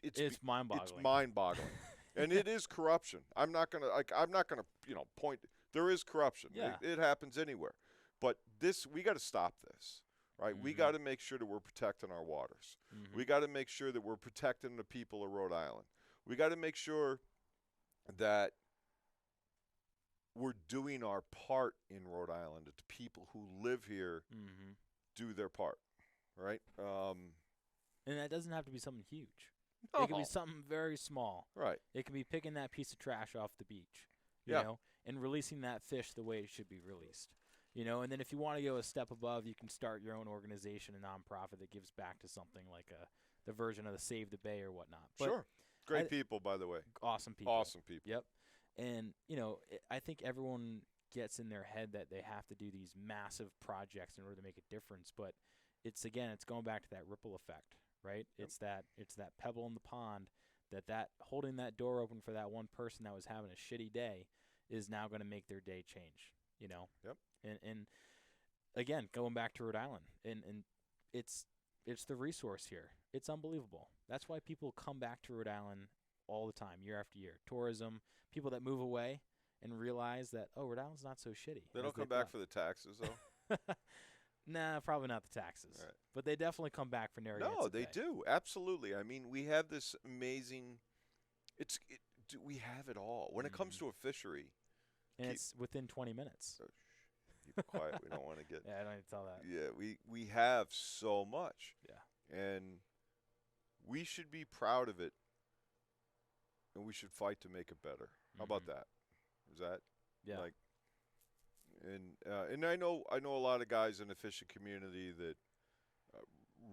It's mind-boggling. It's mind-boggling. And it is corruption. I'm not gonna point. There is corruption. Yeah. It happens anywhere. But we got to stop this, right? We got to make sure that we're protecting our waters. We got to make sure that we're protecting the people of Rhode Island. We got to make sure that we're doing our part in Rhode Island, that the people who live here do their part, right? And that doesn't have to be something huge. It could be No. something very small. Right. It could be picking that piece of trash off the beach, you Yeah. know, and releasing that fish the way it should be released. You know, and then if you want to go a step above, you can start your own organization, a nonprofit that gives back to something like the version of the Save the Bay or whatnot. But Sure. Great people, by the way. awesome people. Awesome people. Yep. And, you know, I think everyone gets in their head that they have to do these massive projects in order to make a difference. But it's going back to that ripple effect, right? Yep. It's that pebble in the pond that holding that door open for that one person that was having a shitty day is now going to make their day change, you know? Yep. And again, going back to Rhode Island, and it's the resource here. It's unbelievable. That's why people come back to Rhode Island all the time, year after year. Tourism, people that move away and realize that, oh, Rhode Island's not so shitty. They don't come back for the taxes, though. Nah, probably not the taxes. Right. But they definitely come back for Narragansett No, they Bay. do. Absolutely. I mean, we have this amazing we have it all. When it comes to a fishery. And it's within 20 minutes. Keep it quiet. We don't want to get. Yeah, I don't need to tell that. Yeah, we have so much. Yeah. And we should be proud of it. And we should fight to make it better. How about that? Is that? Yeah. Like, and I know a lot of guys in the fishing community that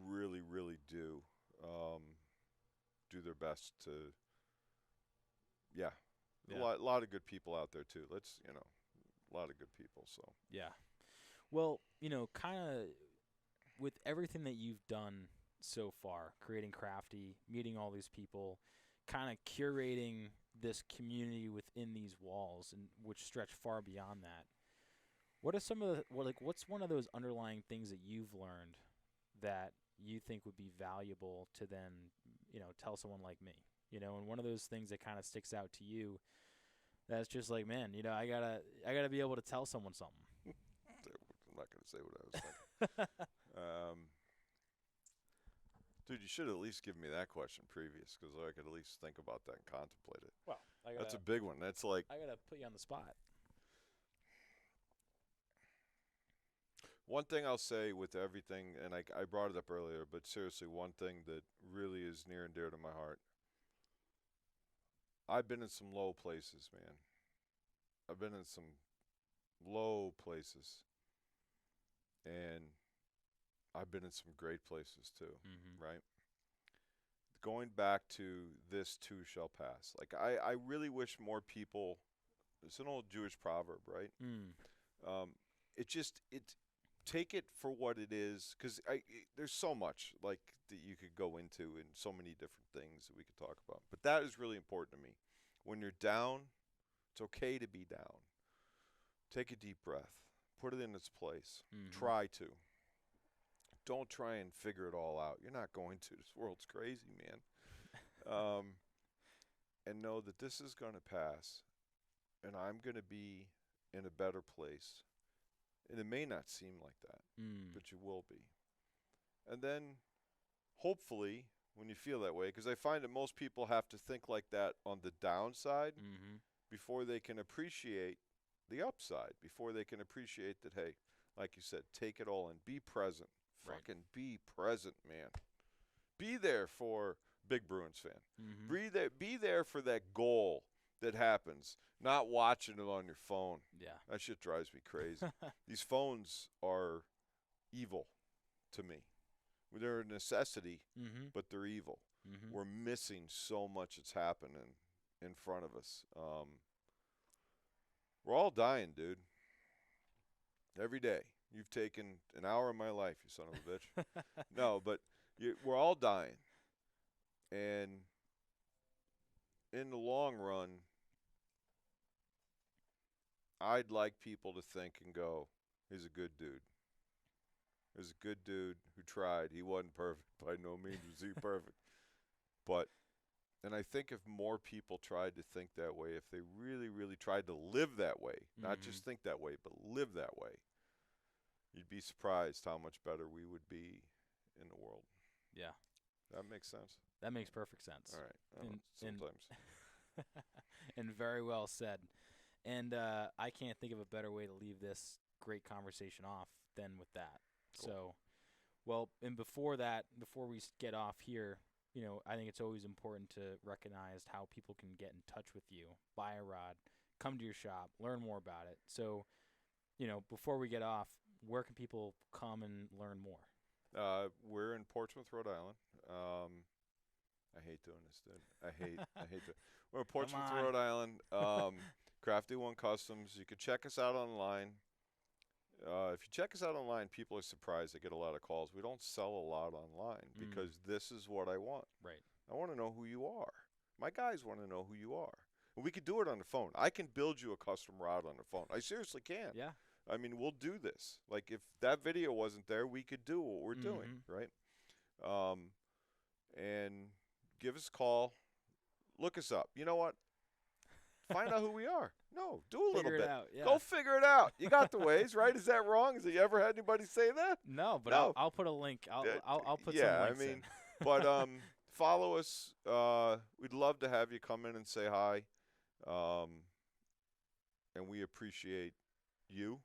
really do their best to. Yeah. Yeah. A lot of good people out there too. A lot of good people. So. Yeah. Well, you know, kind of with everything that you've done so far, creating Crafty, meeting all these people, kind of curating this community within these walls, and which stretch far beyond that. What are some of what's one of those underlying things that you've learned that you think would be valuable to then, you know, tell someone like me, you know, and one of those things that kind of sticks out to you that's just like, man, you know, I gotta be able to tell someone something. I'm not gonna say what I was thinking. Dude, you should at least give me that question previous, because I could at least think about that and contemplate it. Well, that's a big one. That's like I gotta put you on the spot. One thing I'll say with everything, and I brought it up earlier, but seriously, one thing that really is near and dear to my heart. I've been in some low places, man. I've been in some low places. And I've been in some great places too, right? Going back to this too shall pass. Like, I really wish more people, it's an old Jewish proverb, right? Take it for what it is, because there's so much like that you could go into and so many different things that we could talk about. But that is really important to me. When you're down, it's okay to be down. Take a deep breath. Put it in its place. Try to. Don't try and figure it all out. You're not going to. This world's crazy, man. And know that this is going to pass, and I'm going to be in a better place. And it may not seem like that, but you will be. And then, hopefully, when you feel that way, because I find that most people have to think like that on the downside before they can appreciate the upside, before they can appreciate that, hey, like you said, take it all in. Be present. Right. Fucking be present, man. Be there for big Bruins fan. Be there for that goal that happens, not watching it on your phone. Yeah. That shit drives me crazy. These phones are evil to me. They're a necessity, but they're evil. We're missing so much that's happening in front of us. We're all dying, dude. Every day. You've taken an hour of my life, you son of a bitch. No, but we're all dying. And in the long run, I'd like people to think and go, he's a good dude. He's a good dude who tried. He wasn't perfect. By no means was he perfect. But, and I think if more people tried to think that way, if they really, really tried to live that way, not just think that way, but live that way, you'd be surprised how much better we would be in the world. Yeah. That makes sense? That makes perfect sense. All right. Sometimes. And very well said. And I can't think of a better way to leave this great conversation off than with that. Cool. So, well, and before we get off here, you know, I think it's always important to recognize how people can get in touch with you, buy a rod, come to your shop, learn more about it. So, you know, before we get off, where can people come and learn more? We're in Portsmouth, Rhode Island. I hate doing this, dude. I hate to. We're in Portsmouth, on. Rhode Island. Crafty One Customs. You can check us out online. If you check us out online, people are surprised. They get a lot of calls. We don't sell a lot online because this is what I want. Right. I want to know who you are. My guys want to know who you are. And we could do it on the phone. I can build you a custom rod on the phone. I seriously can. Yeah. I mean, we'll do this. Like, if that video wasn't there, we could do what we're doing, right? And give us a call. Look us up. You know what? Find out who we are. No, do a little Figure bit. it out. Yeah. Go figure it out. You got the ways, right? Is that wrong? Has you ever had anybody say that? No, but No. I'll put a link. I'll put yeah, some links I mean, in. but follow us. We'd love to have you come in and say hi. And we appreciate you.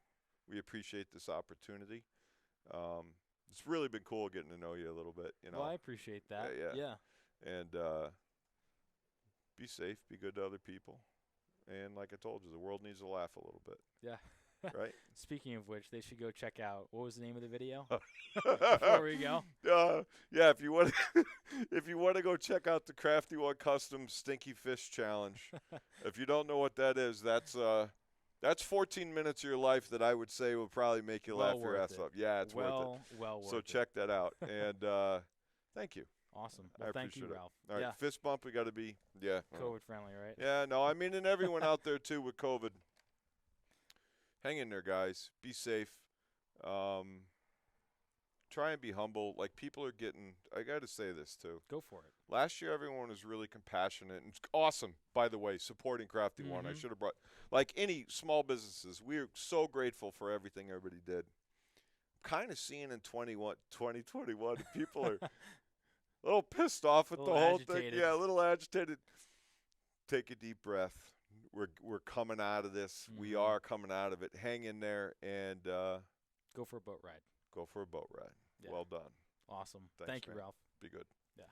We appreciate this opportunity. It's really been cool getting to know you a little bit. You know. Well, I appreciate that. Yeah. And be safe. Be good to other people. And like I told you, the world needs to laugh a little bit. Yeah. Right? Speaking of which, they should go check out. What was the name of the video? Before we go. Yeah, if you want if you want to go check out the Crafty One Customs Stinky Fish Challenge. If you don't know what that is, that's 14 minutes of your life that I would say will probably make you laugh your ass off. Yeah, it's worth it. Well worth it. So check that out. And thank you. Awesome. I Well, thank appreciate you, it. Ralph. All right, Yeah. fist bump. We got to be COVID friendly, right? Yeah, no, I mean, and everyone out there too with COVID. Hang in there, guys. Be safe. Try and be humble. Like, people are getting. I got to say this too. Go for it. Last year, everyone was really compassionate and awesome. By the way, supporting Crafty One. I should have brought, like any small businesses. We are so grateful for everything everybody did. Kind of seeing in 2021, people are a little pissed off at the whole thing. Yeah, a little agitated. Take a deep breath. We're coming out of this. We are coming out of it. Hang in there and go for a boat ride. Go for a boat ride. Yeah. Well done. Awesome. Thanks, Thank you, man. Ralph. Be good. Yeah.